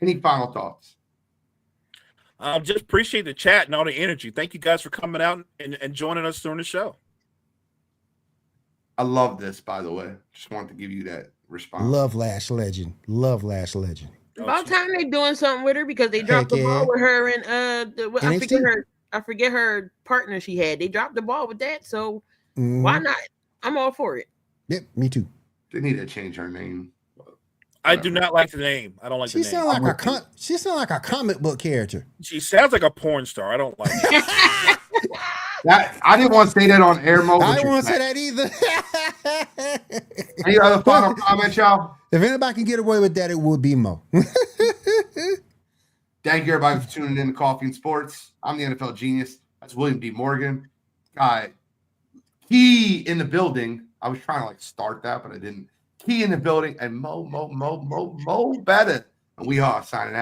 Any final thoughts? Just appreciate the chat and all the energy. Thank you guys for coming out and joining us during the show. I love this, by the way. Just wanted to give you that response. Love Lash Legend. Love Lash Legend. About time they're doing something with her because they dropped the ball with her and I forget her partner she had. They dropped the ball with that, so why not? I'm all for it. Yep, me too. They need to change her name. I do not like the name. I don't like the name. She sounds like a comic book character. She sounds like a porn star. I don't like it. I didn't want to say that on air, Mo. I didn't want to say that either. Any other final comments, y'all? If anybody can get away with that, it would be Mo. Thank you, everybody, for tuning in to Coffee and Sports. I'm the NFL Genius. That's William D. Morgan. Key in the building. I was trying to start that, but I didn't. Key in the building, and Mo better. And we are signing out.